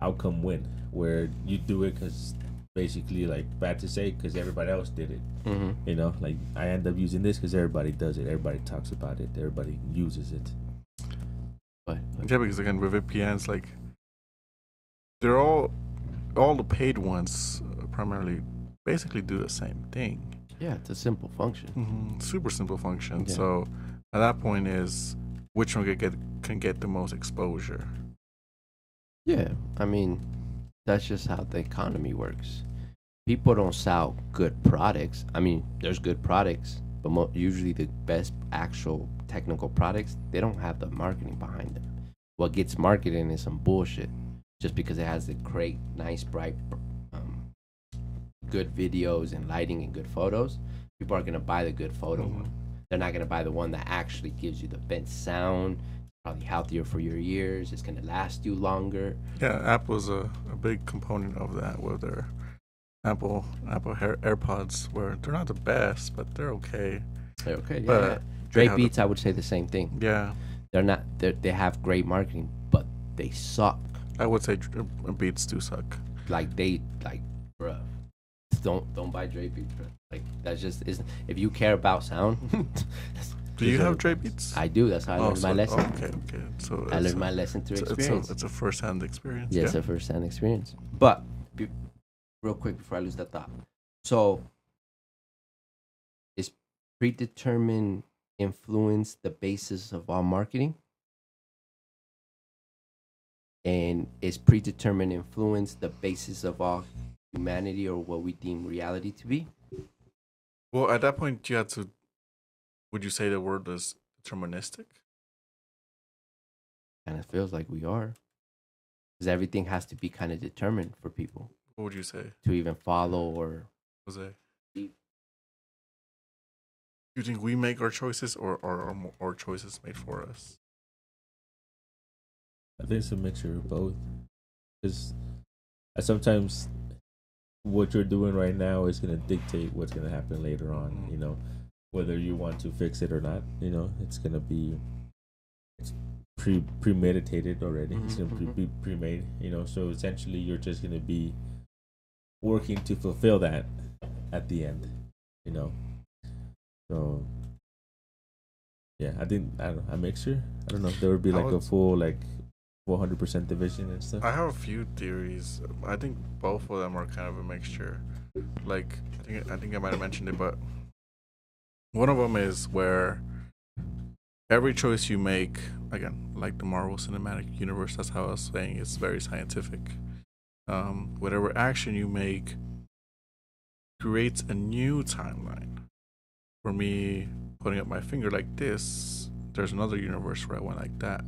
outcome win, where you do it because basically, like, bad to say, because everybody else did it. You know, like, I end up using this because everybody does it, everybody talks about it, everybody uses it. But Yeah, because again, with VPNs, like, they're all the paid ones primarily basically do the same thing. yeah, it's a simple function. Super simple function. Yeah. So at that point is which one can get the most exposure. Yeah, I mean, that's just how the economy works. People don't sell good products. I mean, there's good products, but usually the best actual technical products, they don't have the marketing behind them. What gets marketed is some bullshit, just because it has the great, nice, bright, good videos and lighting and good photos. People are gonna buy the good photo one. They're not gonna buy the one that actually gives you the best sound. Probably healthier for your ears. It's gonna last you longer. Yeah, Apple's a big component of that with their Apple AirPods, where they're not the best, but they're okay. They're okay. But Yeah. Dre Beats, I would say the same thing. Yeah, They're not. They have great marketing, but they suck. I would say Beats do suck. Like, bruh. Don't buy Dre Beats, bro. Like, that's just isn't. If you care about sound, Do you have Dre Beats? I do. That's how I learned my lesson. Okay. So I learned my lesson through experience. It's a first-hand experience. Yeah, it's a first-hand experience. But real quick before I lose that thought, so is predetermined influence the basis of all marketing? And is predetermined influence the basis of all humanity, or what we deem reality to be? Well, at that point, you had to. Would you say the word is deterministic? Kind of feels like we are, because everything has to be kind of determined for people What would you say, to even follow or. Jose? You think we make our choices, or our choices made for us? I think it's a mixture of both. Because sometimes what you're doing right now is going to dictate what's going to happen later on. You know, whether you want to fix it or not. It's gonna be it's premeditated already. It's gonna be pre-made. So essentially, you're just gonna be working to fulfill that at the end. So yeah, I don't know, a mixture. I don't know if there would be like a full 100% division and stuff. I have a few theories. I think both of them are kind of a mixture. Like I think I might have mentioned it, but one of them is where every choice you make, again, like the Marvel Cinematic Universe, that's how I was saying it's very scientific. Whatever action you make creates a new timeline. For me, putting up my finger like this, there's another universe where I went like that.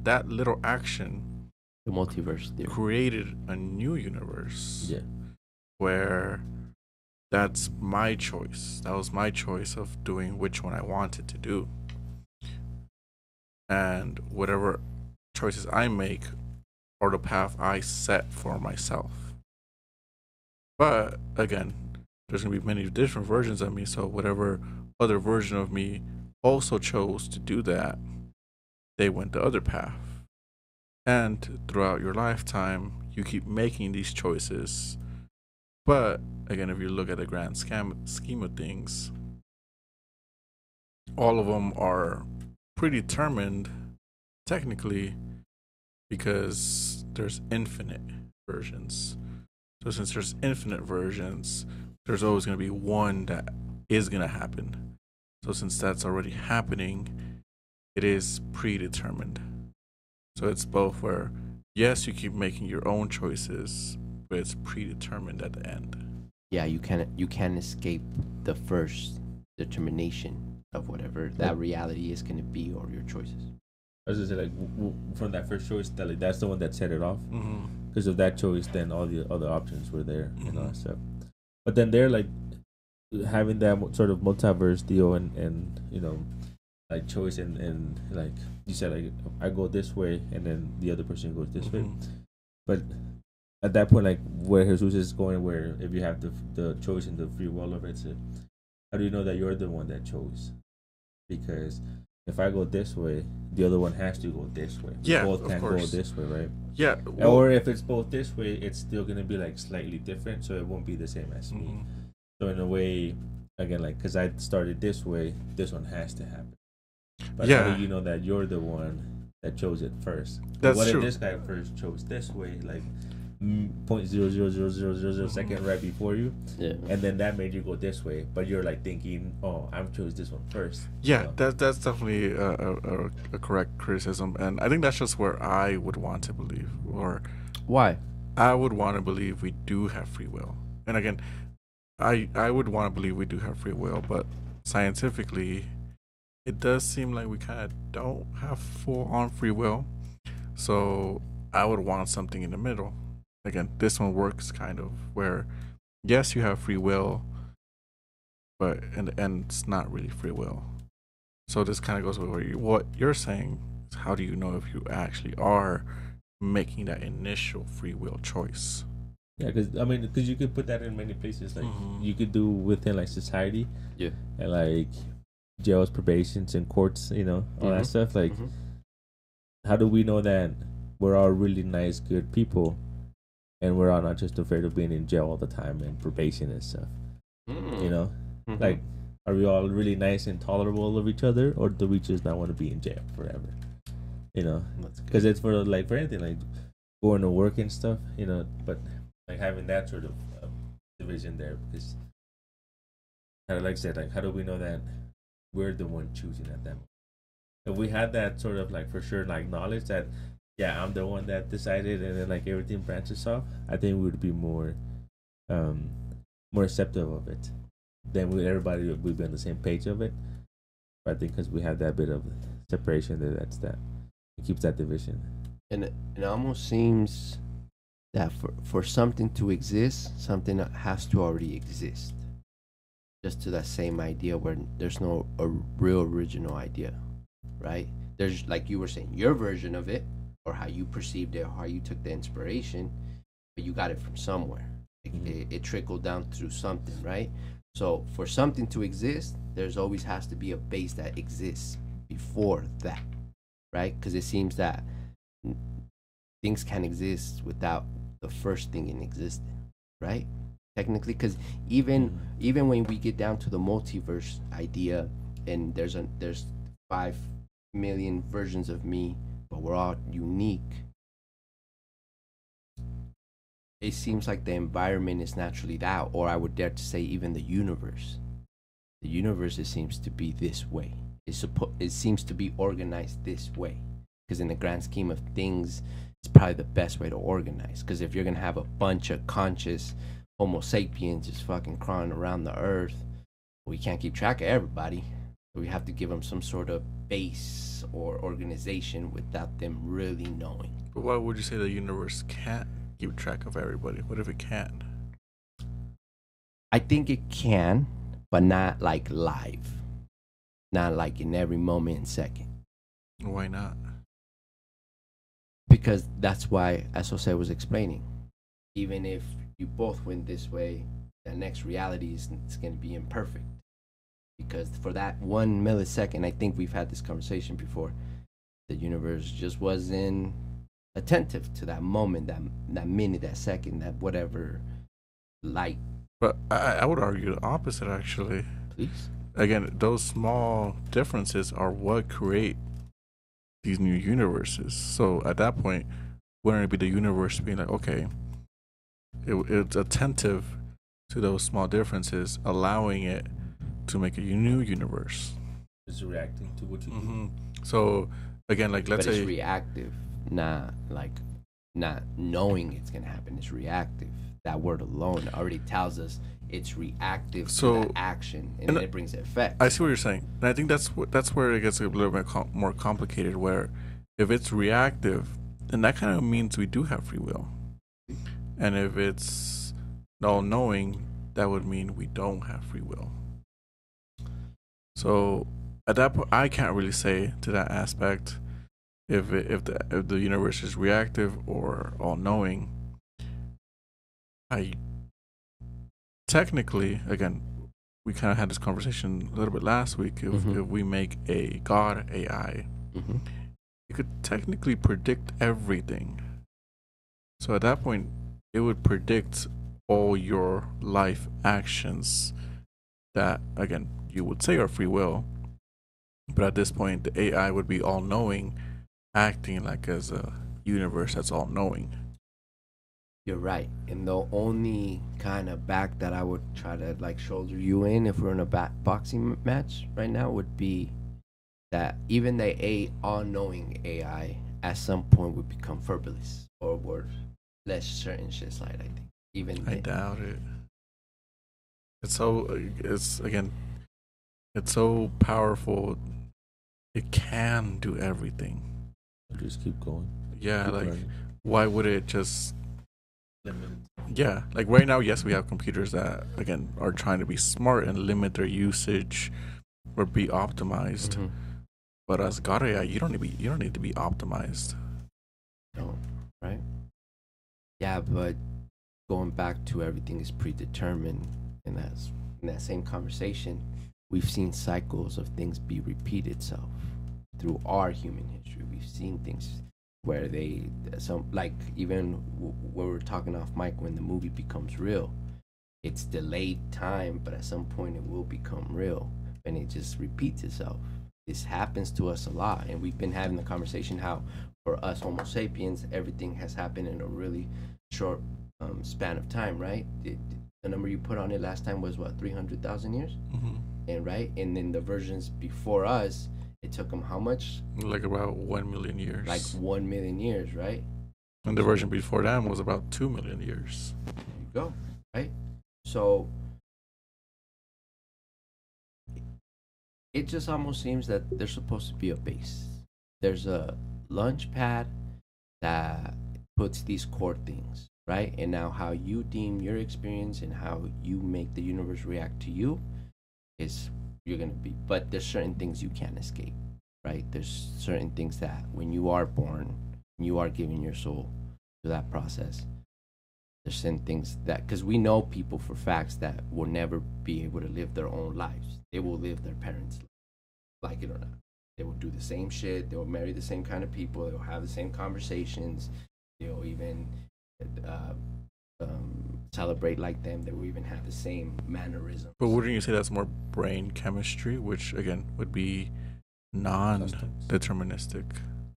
That little action, the multiverse theory, created a new universe. Yeah. Where that's my choice. That was my choice of doing which one I wanted to do. And whatever choices I make are the path I set for myself. But again, there's going to be many different versions of me. So whatever other version of me also chose to do that, they went the other path. And throughout your lifetime, you keep making these choices. But again, if you look at the grand scheme of things, all of them are predetermined technically because there's infinite versions. So since there's infinite versions, there's always going to be one that is going to happen. So since that's already happening, it is predetermined. So it's both where, yes, you keep making your own choices, but it's predetermined at the end. Yeah, you can't escape the first determination of whatever that reality is going to be or your choices. I was just say from that first choice, that's the one that set it off. Mm-hmm. Because of that choice, then all the other options were there, and all that stuff. But then they're having that sort of multiverse deal, and choice, and like you said, I go this way, and then the other person goes this way. But at that point, where Jesus is going, where if you have the choice and the free will of it, how do you know that you're the one that chose? Because if I go this way, the other one has to go this way. Yeah, both of can course. go this way, right? Yeah. Well, or if it's both this way, it's still gonna be slightly different, so it won't be the same as me. So in a way, again, because I started this way, this one has to happen. But how do you know that you're the one that chose it first? That's what true. If this guy first chose this way, 0.00000 second right before you, and then that made you go this way, but you're thinking, oh, I'm chose this one first. Yeah, that's definitely a correct criticism, and I think that's just where I would want to believe, or why I would want to believe we do have free will. And again, I would want to believe we do have free will, but scientifically, it does seem like we kind of don't have full on free will. So I would want something in the middle. Again, this one works kind of where, yes, you have free will, but in the end, it's not really free will. So this kind of goes with what you're saying. Is how do you know if you actually are making that initial free will choice? Yeah, because you could put that in many places. You could do within society, and jails, probations, and courts. All that stuff. How do we know that we're all really nice, good people, and we're all not just afraid of being in jail all the time and probation and stuff? Are we all really nice and tolerable of each other, or do we just not want to be in jail forever? Because it's for anything, going to work and stuff. But having that sort of division there, because kind of like I said, how do we know that we're the one choosing at that moment? If we had that sort of for sure knowledge that I'm the one that decided, and then everything branches off, I think we would be more acceptive of it. Then everybody would be on the same page of it. But I think because we have that bit of separation, it keeps that division. And it almost seems that for something to exist, something that has to already exist. Just to that same idea where there's no a real original idea, right? There's, like you were saying, your version of it, or how you perceived it, or how you took the inspiration, but you got it from somewhere. It trickled down through something, right? So for something to exist, there's always has to be a base that exists before that, right? Because it seems that things can exist without the first thing in existence, right? Technically, because even when we get down to the multiverse idea, and there's 5 million versions of me, but we're all unique. It seems like the environment is naturally that, or I would dare to say even the universe. The universe, it seems to be this way. It seems to be organized this way, because in the grand scheme of things, it's probably the best way to organize. Because if you're gonna have a bunch of conscious Homo sapiens just fucking crawling around the earth, we can't keep track of everybody. We have to give them some sort of base or organization without them really knowing. But why would you say the universe can't keep track of everybody? What if it can? I think it can, but not like live. Not like in every moment and second. Why not? Because that's why, as Jose was explaining, even if you both went this way, the next reality is going to be imperfect. Because for that 1 millisecond, I think we've had this conversation before, the universe just wasn't attentive to that moment, that minute, that second, that whatever light. But I would argue the opposite, actually. Please. Again, those small differences are what create these new universes. So at that point, wouldn't it be the universe being like, okay, it's attentive to those small differences, allowing it to make a new universe? It's reacting to what you do. So again, like let's But say it's reactive, not knowing it's gonna happen. It's reactive. That word alone already tells us it's reactive to the action, and then it brings effect. I see what you're saying, and I think that's where it gets a little bit more complicated. Where if it's reactive, then that kind of means we do have free will, and if it's all knowing, that would mean we don't have free will. So at that point, I can't really say to that aspect if the universe is reactive or all knowing. I technically, again, we kind of had this conversation a little bit last week. If we make a God AI, it could technically predict everything. So at that point, it would predict all your life actions that, again, you would say are free will. But at this point, the AI would be all knowing, acting like as a universe that's all knowing. You're right. And the only kind of back that I would try to like shoulder you in if we're in a boxing match right now would be that even the all-knowing AI at some point would become frivolous or would less certain shit slide, I think. I doubt it. It's so powerful. It can do everything. Just keep going. Yeah, keep like learning. Why would it just limit? Yeah, like right now, yes, we have computers that again are trying to be smart and limit their usage or be optimized. But as God AI, you don't need to be optimized. No, right? Yeah, but going back to everything is predetermined, and that's in that same conversation, we've seen cycles of things be repeat itself through our human history. We've seen things where even when we're talking off mic, when the movie becomes real, it's delayed time, but at some point it will become real, and it just repeats itself. This happens to us a lot, and we've been having the conversation how for us Homo sapiens, everything has happened in a really short span of time, right? The number you put on it last time was what, 300,000 years? And right, and then the versions before us, it took them how much? Like about 1 million years. Like 1 million years, right? And the version before that was about 2 million years. There you go, right? So it just almost seems that there's supposed to be a base. There's a launch pad that puts these core things, right? And now how you deem your experience and how you make the universe react to you is you're going to be. But there's certain things you can't escape, right? There's certain things that when you are born, you are giving your soul to that process. There's certain things that, because we know people for facts that will never be able to live their own lives. They will live their parents' life, like it or not. They will do the same shit. They will marry the same kind of people. They will have the same conversations. They'll even celebrate like them. They will even have the same mannerisms. But wouldn't you say that's more brain chemistry, which again would be non-deterministic?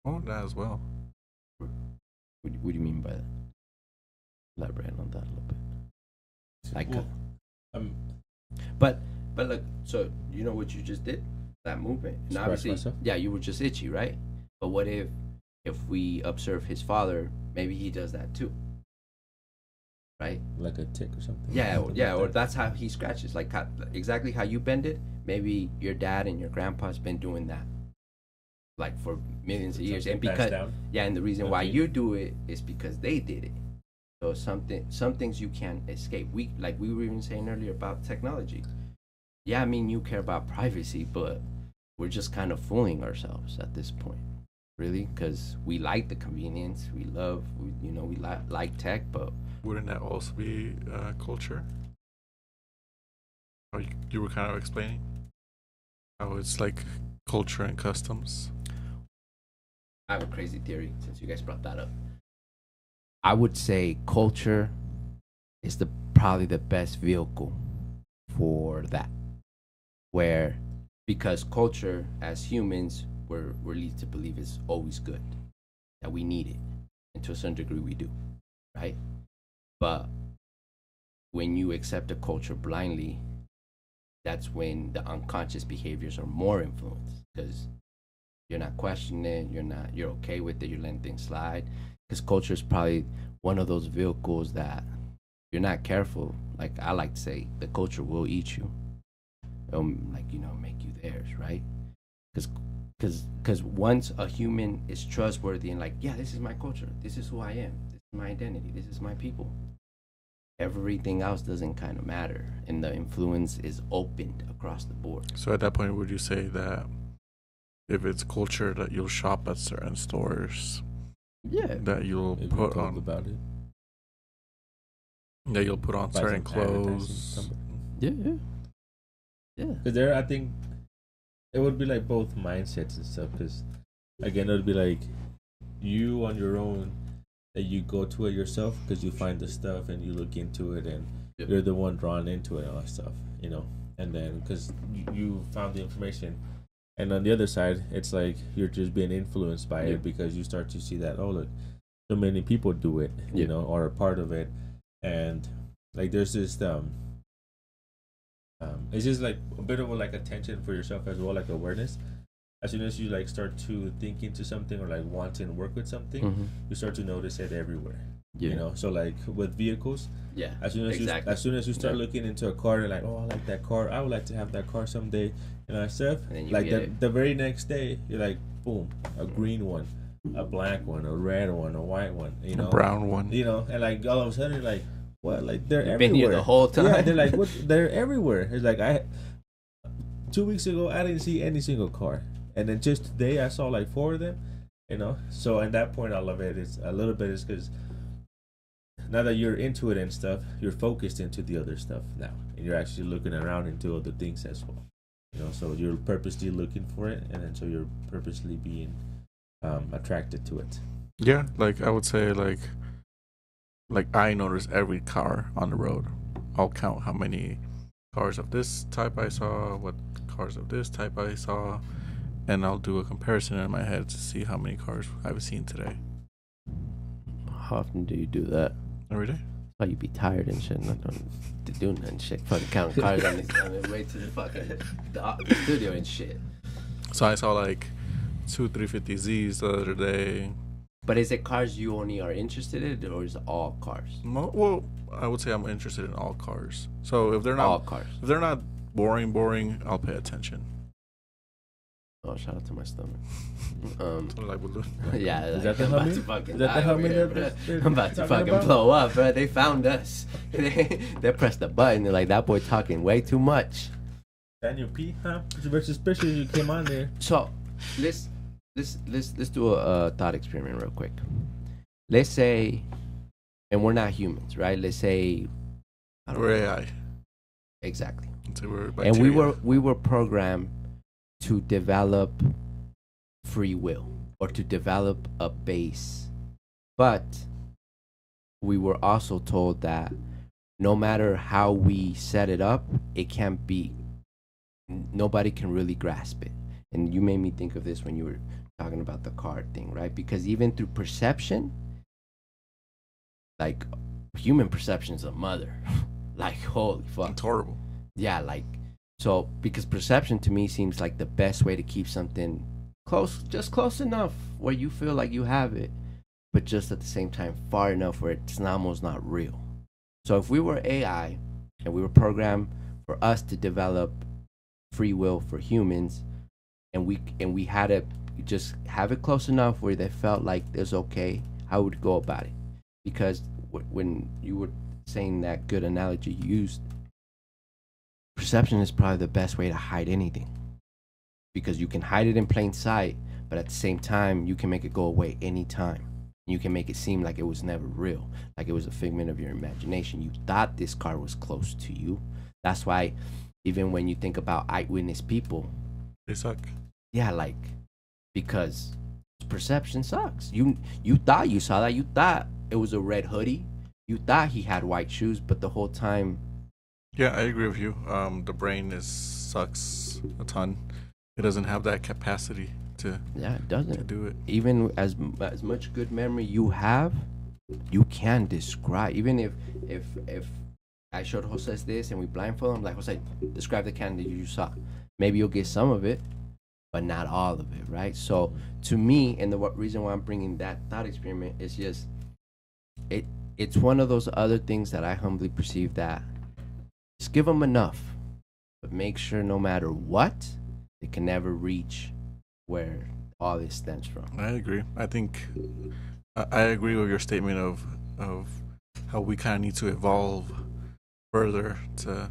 Oh, that as well. What do you mean by that? Elaborate on that a little bit. Like, but look. So you know what you just did? That movement, and obviously, myself? Yeah, you were just itchy, right? But what if we observe his father? Maybe he does that too, right? Like a tick or something. Yeah, yeah, or that's how he scratches. Like exactly how you bend it. Maybe your dad and your grandpa's been doing that, like for millions of years, and because and the reason why you do it is because they did it. So some things you can't escape. We were even saying earlier about technology. Yeah, I mean you care about privacy, but we're just kind of fooling ourselves at this point, really, because we like the convenience. We like tech, but wouldn't that also be culture? Or you were kind of explaining how it's like culture and customs. I have a crazy theory since you guys brought that up. I would say culture is probably the best vehicle for that. Where, because culture as humans, we're lead to believe is always good, that we need it, and to a certain degree we do, right? But when you accept a culture blindly, that's when the unconscious behaviors are more influenced, because you're not questioning it, you're okay with it, you're letting things slide. Because culture is probably one of those vehicles that you're not careful. Like I like to say, the culture will eat you. It'll, make you theirs, right? Because once a human is trustworthy and like, yeah, this is my culture, this is who I am, this is my identity, this is my people, everything else doesn't kind of matter, and the influence is opened across the board. So at that point, would you say that if it's culture that you'll shop at certain stores? Yeah, that you'll put on about it. That you'll put on certain clothes. Yeah. Because there, I think it would be like both mindsets and stuff. Because again, it would be like you on your own, that you go to it yourself because you find the stuff and you look into it and you're the one drawn into it and all that stuff, And then because you found the information. And on the other side, it's like you're just being influenced by it because you start to see that, oh, look, so many people do it, or a part of it. And like there's this, it's just like a bit of like attention for yourself as well, like awareness. As soon as you like start to think into something or like want to work with something, you start to notice it everywhere. So like with vehicles, as soon as you start looking into a car, you're like, oh, I like that car, I would like to have that car someday, stuff. Like the very next day, you're like, boom, a green one, a black one, a red one, a white one, a brown one, and like all of a sudden you're like, what? Like they're everywhere. Been here the whole time. Yeah, they're like, what? They're everywhere. It's like 2 weeks ago I didn't see any single car, and then just today I saw like 4 of them. So at that point I love it. It's a little bit is because now that you're into it and stuff, you're focused into the other stuff now, and you're actually looking around into other things as well. So you're purposely looking for it, and then so you're purposely being attracted to it. Yeah, like I would say, like I notice every car on the road. I'll count how many cars of this type I saw, what cars of this type I saw, and I'll do a comparison in my head to see how many cars I've seen today. How often do you do that? Every day. Oh, you be tired and shit, not doing nothing shit. Fucking counting cars on the way to the fucking the studio and shit. So I saw like 2 350Zs the other day. But is it cars you only are interested in, or is it all cars? Well, I would say I'm interested in all cars. So if they're not all cars, if they're not boring, I'll pay attention. Oh, shout out to my stomach. Yeah, is that the I'm about to fucking blow up, bro. They found us. They pressed the button. They're like, that boy talking way too much. Daniel P, huh? Especially you came on there. So let's do a thought experiment real quick. Let's say and we're not humans, right? Let's say, I don't We're know. AI. Exactly. Let's say we're And bacteria. we were programmed to develop free will or to develop a base, but we were also told that no matter how we set it up, it can't be. Nobody can really grasp it. And you made me think of this when you were talking about the card thing, right? Because even through perception, like human perception is a mother. Like holy fuck. It's horrible. Yeah, like so because perception to me seems like the best way to keep something close, just close enough where you feel like you have it, but just at the same time far enough where it's almost not real. So if we were AI and we were programmed for us to develop free will for humans, and we had to just have it close enough where they felt like it's okay, how would go about it? Because when you were saying that good analogy you used, perception is probably the best way to hide anything, because you can hide it in plain sight, but at the same time you can make it go away anytime. You can make it seem like it was never real, like it was a figment of your imagination. You thought this car was close to you. That's why even when you think about eyewitness people, They suck. yeah, like because perception sucks. You thought you saw that. You thought it was a red hoodie. You thought he had white shoes, but the whole time, Yeah, I agree with you. The brain sucks a ton. It doesn't have that capacity to yeah, it doesn't. do it. Even as much good memory you have, you can describe. Even if I showed Jose this and we blindfold him, like Jose, describe the candy you saw. Maybe you'll get some of it, but not all of it, right? So to me, and the reason why I'm bringing that thought experiment is just it's one of those other things that I humbly perceive that just give them enough, but make sure no matter what, they can never reach where all this stems from. I agree. I think I agree with your statement of how we kind of need to evolve further to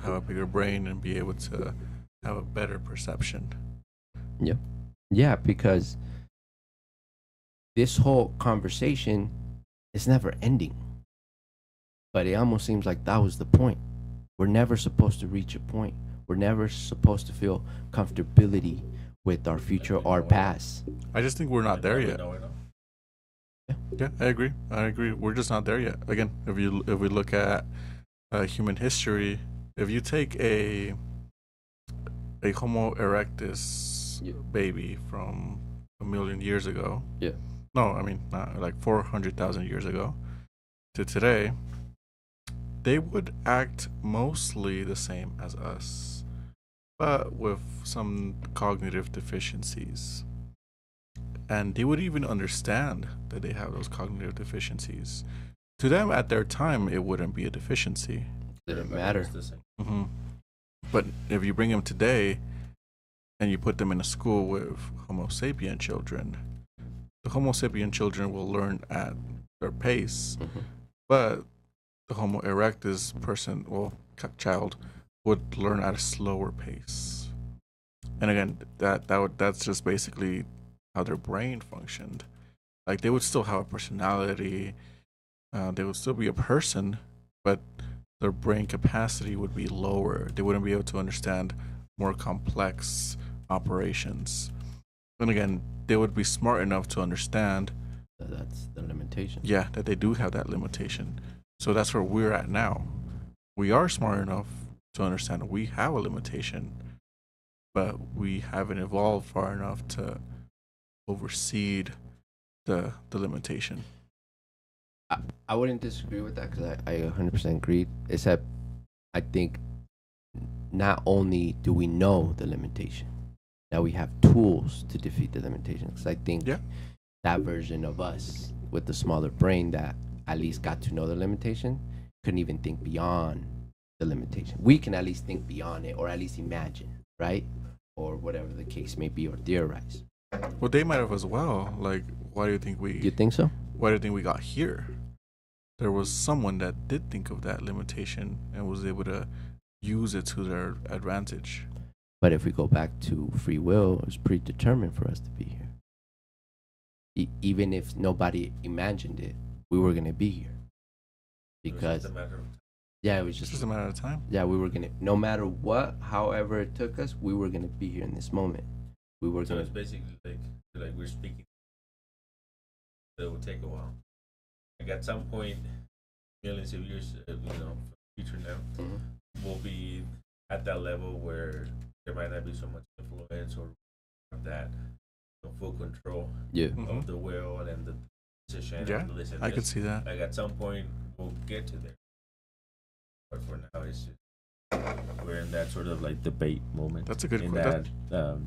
have a bigger brain and be able to have a better perception. Yeah, because this whole conversation is never ending. But it almost seems like that was the point. We're never supposed to reach a point. We're never supposed to feel comfortability with our future or past. I just think we're not there yet. No, no. Yeah, I agree. I agree. We're just not there yet. Again, if we look at human history, if you take a Homo erectus Yeah. baby from a million years ago, Yeah. no, I mean not like 400,000 years ago to today, they would act mostly the same as us, but with some cognitive deficiencies. And they would even understand that they have those cognitive deficiencies. To them, at their time, it wouldn't be a deficiency. Didn't matter. It's the same. Mm-hmm. But if you bring them today and you put them in a school with Homo sapien children, the Homo sapien children will learn at their pace, Mhm. but the Homo erectus person, child, would learn at a slower pace. And again, that's just basically how their brain functioned. Like they would still have a personality, they would still be a person, but their brain capacity would be lower. They wouldn't be able to understand more complex operations. And again, they would be smart enough to understand, That's the limitation. yeah, that they do have that limitation. So that's where we're at now. We are smart enough to understand we have a limitation, but we haven't evolved far enough to oversee the limitation. I wouldn't disagree with that because I 100% agree. Except I think not only do we know the limitation, now we have tools to defeat the limitation. Because I think Yeah. that version of us with the smaller brain that at least got to know the limitation couldn't even think beyond the limitation. We can at least think beyond it, or at least imagine, right? Or whatever the case may be, or theorize. Well, they might have as well. Like, why do you think You think so? why do you think we got here? There was someone that did think of that limitation and was able to use it to their advantage. But if we go back to free will, it was predetermined for us to be here. Even if nobody imagined it, we were going to be here. because It was just a matter of yeah, it was It's just just a matter of time. yeah, we were gonna, no matter what, however it took us, we were gonna be here in this moment. We were so gonna. it's basically like we're speaking. It will take a while. Like at some point, millions of years, future now, Mhm. we'll be at that level where there might not be so much influence or that full control Yeah. of the will and the decision Yeah, and the listen. I could see that. Like at some point, we'll get to there. But for now, it's just we're in that sort of like debate moment. That's a good in que- that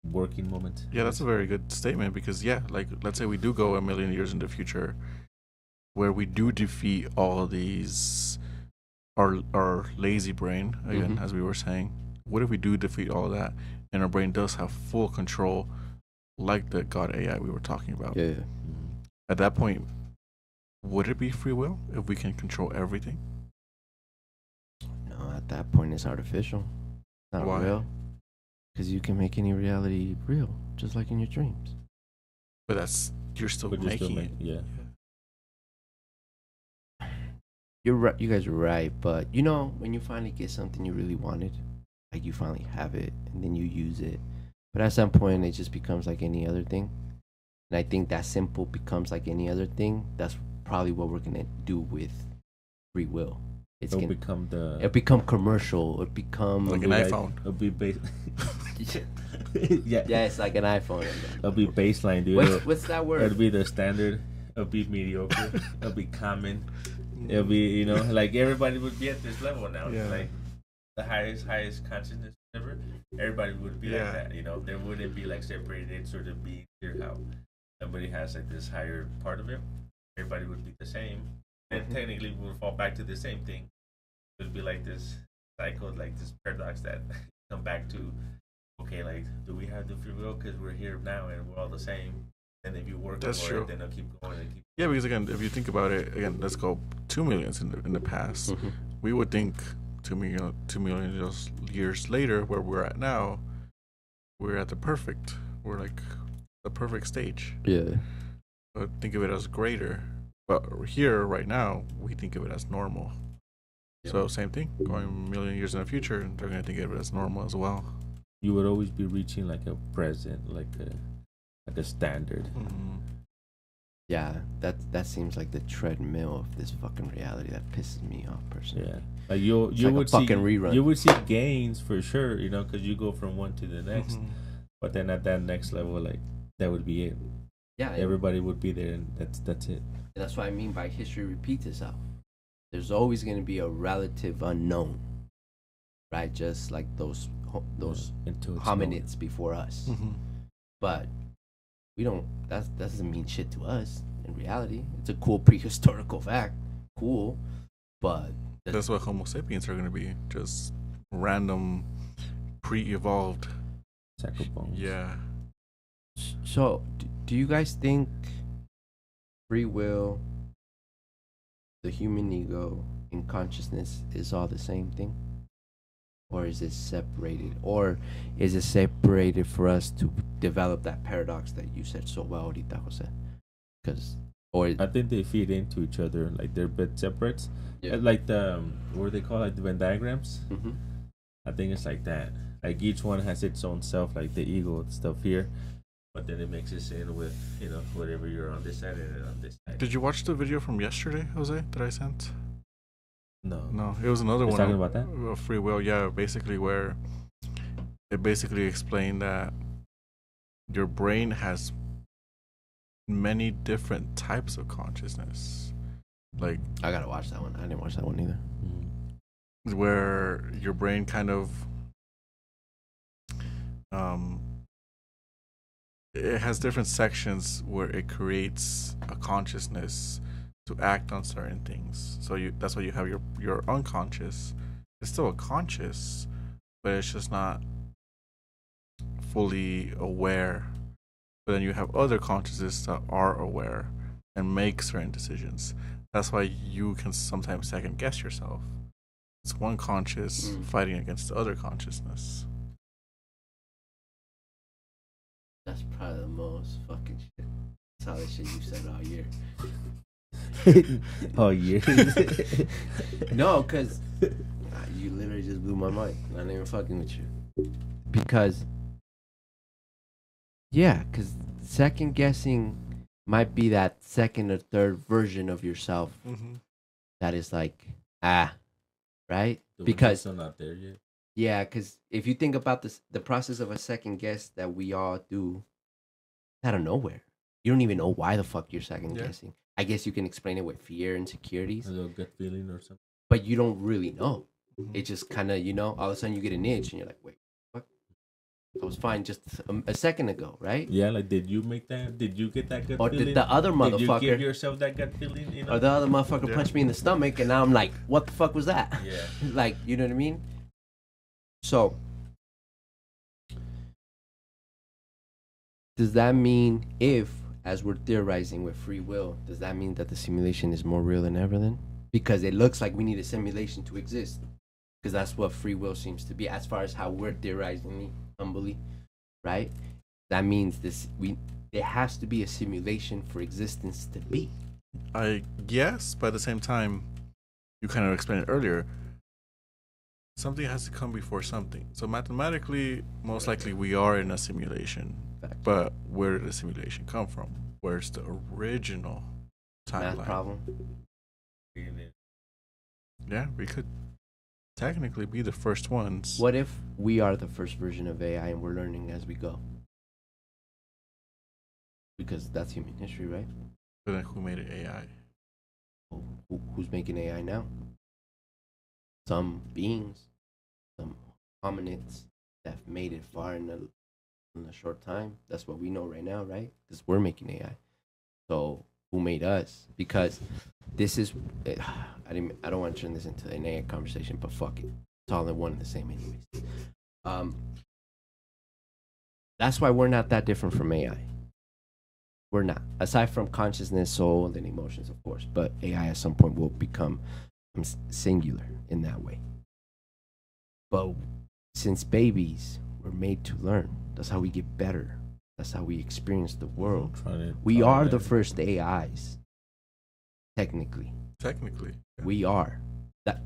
working moment. Yeah, that's a very good statement because yeah, like let's say we do go a million years in the future, where we do defeat all these our lazy brain again, Mhm. as we were saying. What if we do defeat all of that, and our brain does have full control, like the God AI we were talking about? Yeah. Mhm. At that point, would it be free will if we can control everything? No, at that point it's artificial. Not Why? real. Because you can make any reality real, just like in your dreams. But that's you're still But you're still making it. yeah. You're right. You guys are right, but you know when you finally get something you really wanted, like you finally have it, and then you use it. But at some point, it just becomes like any other thing. And I think that simple becomes like any other thing. That's probably what we're gonna do with free will. It's It'll gonna become the it become commercial. It become Like an iPhone. It'll be base. yeah, it's like an iPhone. It'll be baseline, dude. What's that word? It'll be the standard. It'll be mediocre. It'll be common. It'll be like everybody would be at this level now. Yeah. Like the highest consciousness ever. Everybody would be Yeah. like that. There wouldn't be like separated sort of being here how somebody has like this higher part of it. Everybody would be the same. And technically we would fall back to the same thing. It would be like this cycle, like this paradox that come back to, okay, like, do we have the free will because we're here now and we're all the same? And if you work That's for true. it, then they'll keep going and keep. Yeah, because again, if you think about it, again, let's go 2 millions in the past. Mhm. We would think 2 million years later, where we're at now, we're at the perfect. We're like the perfect stage. Yeah. But think of it as greater. But here, right now, we think of it as normal. So same thing. Going a million years in the future, they're gonna think of it as normal as well. You would always be reaching like a present, like a standard. Yeah, that seems like the treadmill of this fucking reality that pisses me off personally. Yeah, like you like a would see fucking rerun. You would see gains for sure, because you go from one to the next. Mhm. But then at that next level, like that would be it. Yeah, Everybody would be there, and that's it. that's what I mean by history repeats itself. There's always going to be a relative unknown, right? Just like those Until it's hominids before us. Mhm. But we don't. That doesn't mean shit to us. In reality, it's a cool prehistorical fact. Cool, but That's what Homo sapiens are gonna be. Just random, pre-evolved. sack of bones. Yeah. so do you guys think free will, the human ego, and consciousness is all the same thing? Or is it separated? Or is it separated for us to develop that paradox that you said so well, ahorita, Jose? Because, I think they feed into each other, like they're a bit separate. Yeah. Like the what do they call like the Venn diagrams? Mhm. I think it's like that. Like each one has its own self, like the ego and stuff here, but then it mixes in with whatever you're on this side and on this side. Did you watch the video from yesterday, Jose, that I sent? No. No, it was another It's one. talking about that? Of free will, yeah. Basically, where it basically explained that your brain has many different types of consciousness. Like, I gotta watch that one. I didn't watch that one either. where your brain kind of it has different sections where it creates a consciousness to act on certain things. So that's why you have your unconscious. It's still a conscious, but it's just not fully aware. But then you have other consciousnesses that are aware and make certain decisions. That's why you can sometimes second guess yourself. It's one conscious fighting against the other consciousness. That's probably the most fucking shit, solid shit you said all year. Oh yeah. No, because you literally just blew my mind. I'm not even fucking with you. Because, yeah, because second guessing might be that second or third version of yourself Mm-hmm. that is like, right? The Because, still not there yet. yeah, because if you think about this, the process of a second guess that we all do out of nowhere, you don't even know why the fuck you're second Yeah. guessing. I guess you can explain it with fear, A insecurities, little gut feeling or something. but you don't really know. Mhm. It just kind of, all of a sudden you get an itch and you're like, wait, what? I was fine just a second ago, right? Yeah, like did you make that? Did you get that gut Or feeling? did the other Did you give motherfucker, yourself that gut feeling? You know? or the other motherfucker Yeah. punched me in the stomach and now I'm like, what the fuck was that? Yeah. Like, you know what I mean? So, does that mean if, as we're theorizing with free will, does that mean that the simulation is more real than ever then? Because it looks like we need a simulation to exist. Because that's what free will seems to be, as far as how we're theorizing humbly, right? That means there has to be a simulation for existence to be. I guess, but at the same time, you kind of explained it earlier. Something has to come before something. So mathematically, most likely we are in a simulation. Fact. But where did the simulation come from? Where's the original Math timeline? problem. Yeah, we could technically be the first ones. What if we are the first version of AI and we're learning as we go? Because that's human history, right? But then who made it AI? Who's making AI now? Some beings, some hominids that have made it far in a short time. That's what we know right now, right? Because we're making AI. So who made us? Because this is, I don't want to turn this into an AI conversation, but fuck it, it's all in one and the same, anyways. That's why we're not that different from AI. We're not, aside from consciousness, soul, and emotions, of course. But AI at some point will become singular in that way. But since babies, we're made to learn. That's how we get better. That's how we experience the world. We are the first AIs. Technically, Technically. we are. That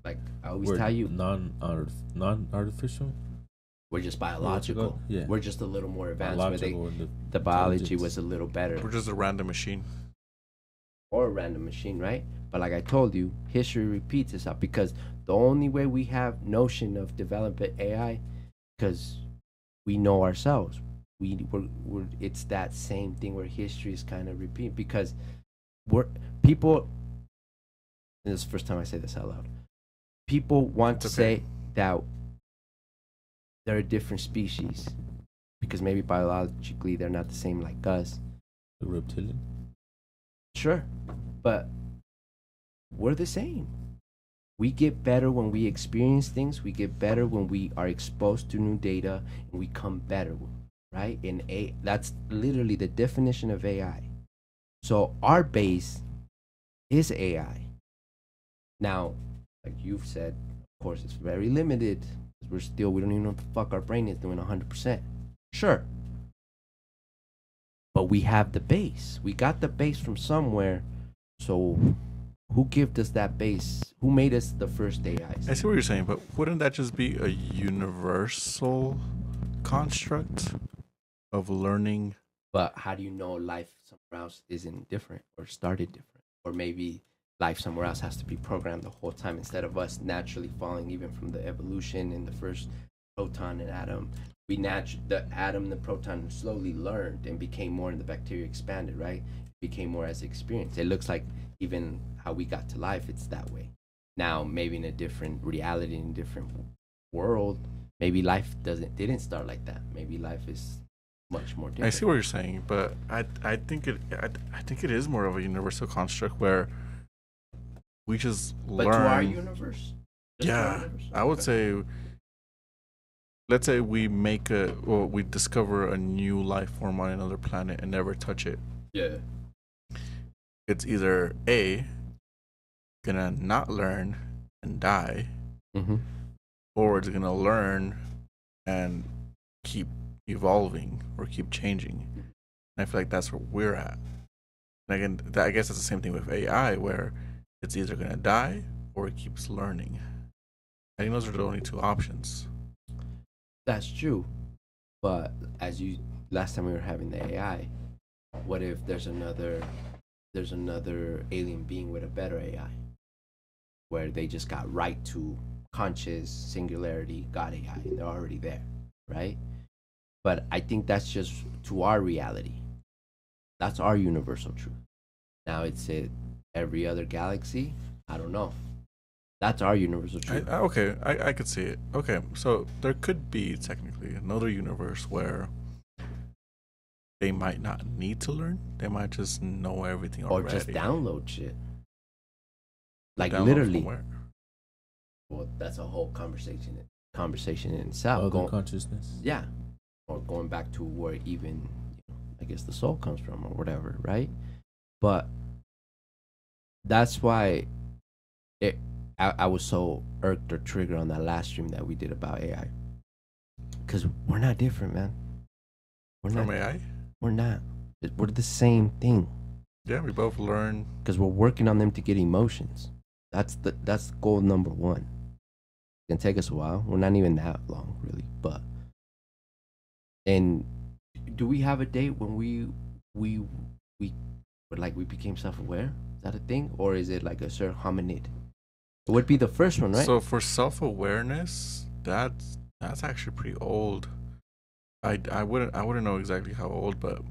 like I always tell you, non-artificial. we're just biological. Yeah. We're just a little more advanced. Where Biological and the biology intelligence. was a little better. We're just a random machine. Or a random machine, right? But like I told you, history repeats itself because the only way we have notion of developing AI, because we know ourselves. We're it's that same thing where history is kind of repeating because people. And this is the first time I say this out loud. People want to say that they're a different species because maybe biologically they're not the same like us. The reptilian. Sure, but we're the same. We get better when we experience things. We get better when we are exposed to new data, and we come better, right? That's literally the definition of AI. So our base is AI. Now, like you've said, of course, it's very limited. We don't even know what the fuck our brain is doing 100%. Sure. But we have the base. We got the base from somewhere. So who gave us that base? Who made us the first AIs? I see what you're saying, but wouldn't that just be a universal construct of learning? But how do you know life somewhere else isn't different or started different? Or maybe life somewhere else has to be programmed the whole time instead of us naturally falling even from the evolution in the first proton and atom. The atom, the proton slowly learned and became more, and the bacteria expanded, right? Became more as experience. It looks like even how we got to life, it's that way. Now, maybe in a different reality, in a different world, maybe life didn't start like that. Maybe life is much more different. I see what you're saying, but I think it is more of a universal construct where we just But learn. to our universe? Just to our Yeah, universe? I would Okay. say. Let's say we we discover a new life form on another planet and never touch it. Yeah. It's either A, gonna not learn and die, Mm-hmm. or it's gonna learn and keep evolving or keep changing. And I feel like that's where we're at. And again, I guess that's the same thing with AI, where it's either gonna die or it keeps learning. I think those are the only two options. That's true. But as you last time we were having the AI, what if there's another alien being with a better AI where they just got right to conscious singularity God AI and they're already there, right? But I think that's just to our reality. That's our universal truth. Now it's it every other galaxy. I don't know. That's our universal truth. Okay, I could see it. Okay, so there could be technically another universe where they might not need to learn. They might just know everything Or already. just download shit. Like Download literally. from where? Well, that's a whole conversation in itself. Other consciousness. Yeah. Or going back to where even I guess the soul comes from or whatever, right? But that's why I was so irked or triggered on that last stream that we did about AI. Because we're not different, man. We're From not. AI? We're not. We're the same thing. Yeah, we both learn. Because we're working on them to get emotions. That's goal number one. It's gonna take us a while. We're not even that long, really. But and do we have a date when we became self-aware? Is that a thing, or is it like a certain hominid? It would be the first one, right? So for self-awareness, that's actually pretty old. I wouldn't know exactly how old, but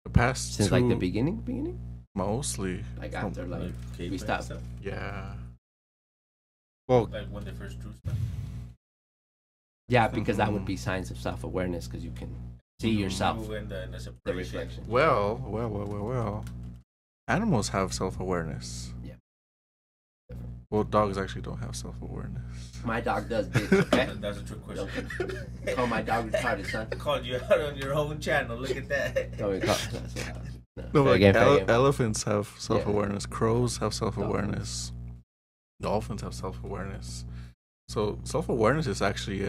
the past Since two, like the beginning, mostly. like after like we caveman stopped. stuff? Yeah. Well, Like when they first drew stuff. Yeah, because that would be signs of self-awareness because you can see yourself, You in the the separation. reflection. well. Animals have self-awareness. Yeah. Well, dogs actually don't have self-awareness. My dog does, bitch. Okay. That's a trick question. Don't call my dog retarded, son. Called you out on your own channel. Look at that. Don't even call. That's what I was- No, Fair like game, fair game. elephants have self-awareness. Crows have self-awareness. Dolphins have self-awareness. So self-awareness is actually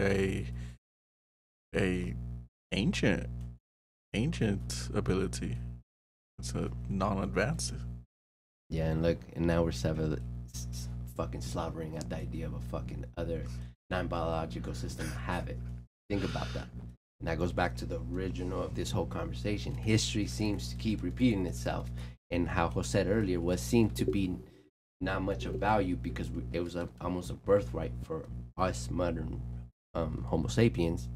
a ancient ability. It's a non-advanced. Yeah, and look, and now we're fucking slobbering at the idea of a fucking other non-biological system to have it. Think about that. And that goes back to the original of this whole conversation. History seems to keep repeating itself. And how Jose said earlier, what seemed to be not much of value because it was almost a birthright for us modern Homo sapiens.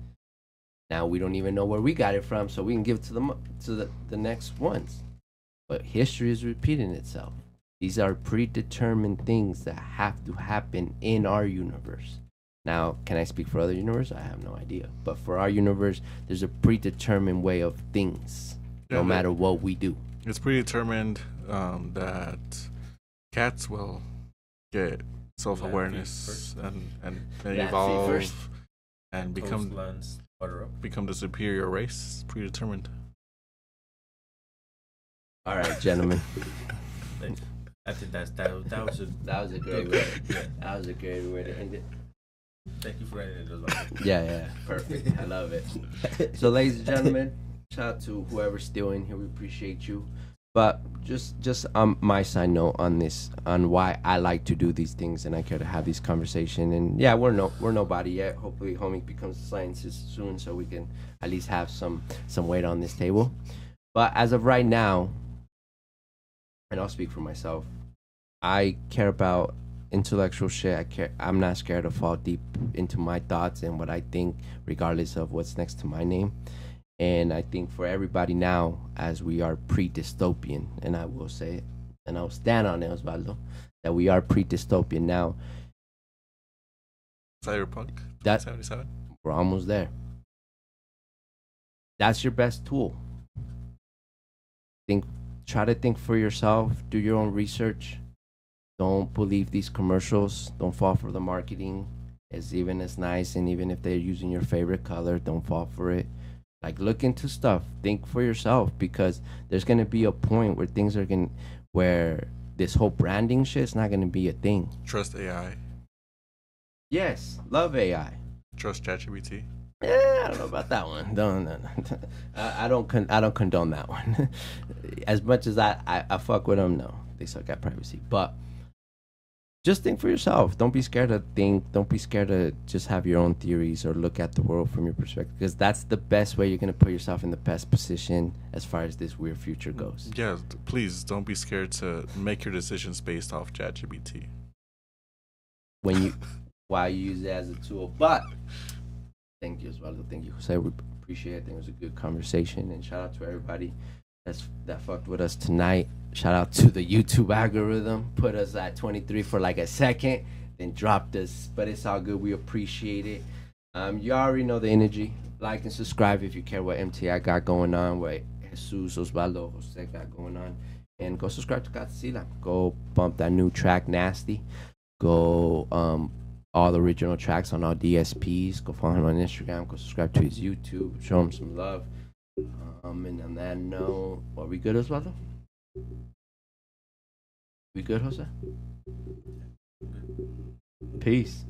Now we don't even know where we got it from, so we can give it to the next ones. But history is repeating itself. These are predetermined things that have to happen in our universe. Now, can I speak for other universe? I have no idea. But for our universe, there's a predetermined way of things, no matter what we do. It's predetermined that cats will get self-awareness and evolve and become the superior race. Predetermined. All right, gentlemen. I think that was a great way. That was a great way to end it. Thank you for ending it alone. Yeah, perfect. I love it. So, ladies and gentlemen, shout out to whoever's still in here. We appreciate you. But just my side note on this, on why I like to do these things and I care to have these conversations. And yeah, we're nobody yet. Hopefully, homie becomes a scientist soon, so we can at least have some weight on this table. But as of right now, and I'll speak for myself, I care about intellectual shit. I'm not scared to fall deep into my thoughts and what I think, regardless of what's next to my name. And I think for everybody now, as we are pre-dystopian, and I will say it, and I'll stand on it, Osvaldo, that we are pre-dystopian now. Cyberpunk. That 77. we're almost there. That's your best tool. Try to think for yourself. Do your own research. Don't believe these commercials. Don't fall for the marketing. It's even as nice, and even if they're using your favorite color, don't fall for it. Like, look into stuff. Think for yourself, because there's gonna be a point where where this whole branding shit is not gonna be a thing. Trust AI. Yes, love AI. Trust ChatGPT. I don't know about that one. Don't. I don't. I don't condone that one. As much as I fuck with them, no, they suck at privacy. But just think for yourself. Don't be scared to think. Don't be scared to just have your own theories or look at the world from your perspective, because that's the best way you're gonna put yourself in the best position as far as this weird future goes. Yeah, please don't be scared to make your decisions based off ChatGPT. When you, while you use it as a tool, but thank you, Osvaldo. Thank you, Jose. We appreciate it. I think it was a good conversation. And shout out to everybody that fucked with us tonight. Shout out to the YouTube algorithm. Put us at 23 for like a second, then dropped us. But it's all good. We appreciate it. You already know the energy. Like and subscribe if you care what MTI got going on, what Jesus, Osvaldo, Jose got going on. And go subscribe to Godzilla. Go bump that new track, Nasty. Go all the original tracks on all DSPs. Go follow him on Instagram. Go subscribe to his YouTube. Show him some love. And on that note, are we good, Osvaldo? We good, Jose? Peace.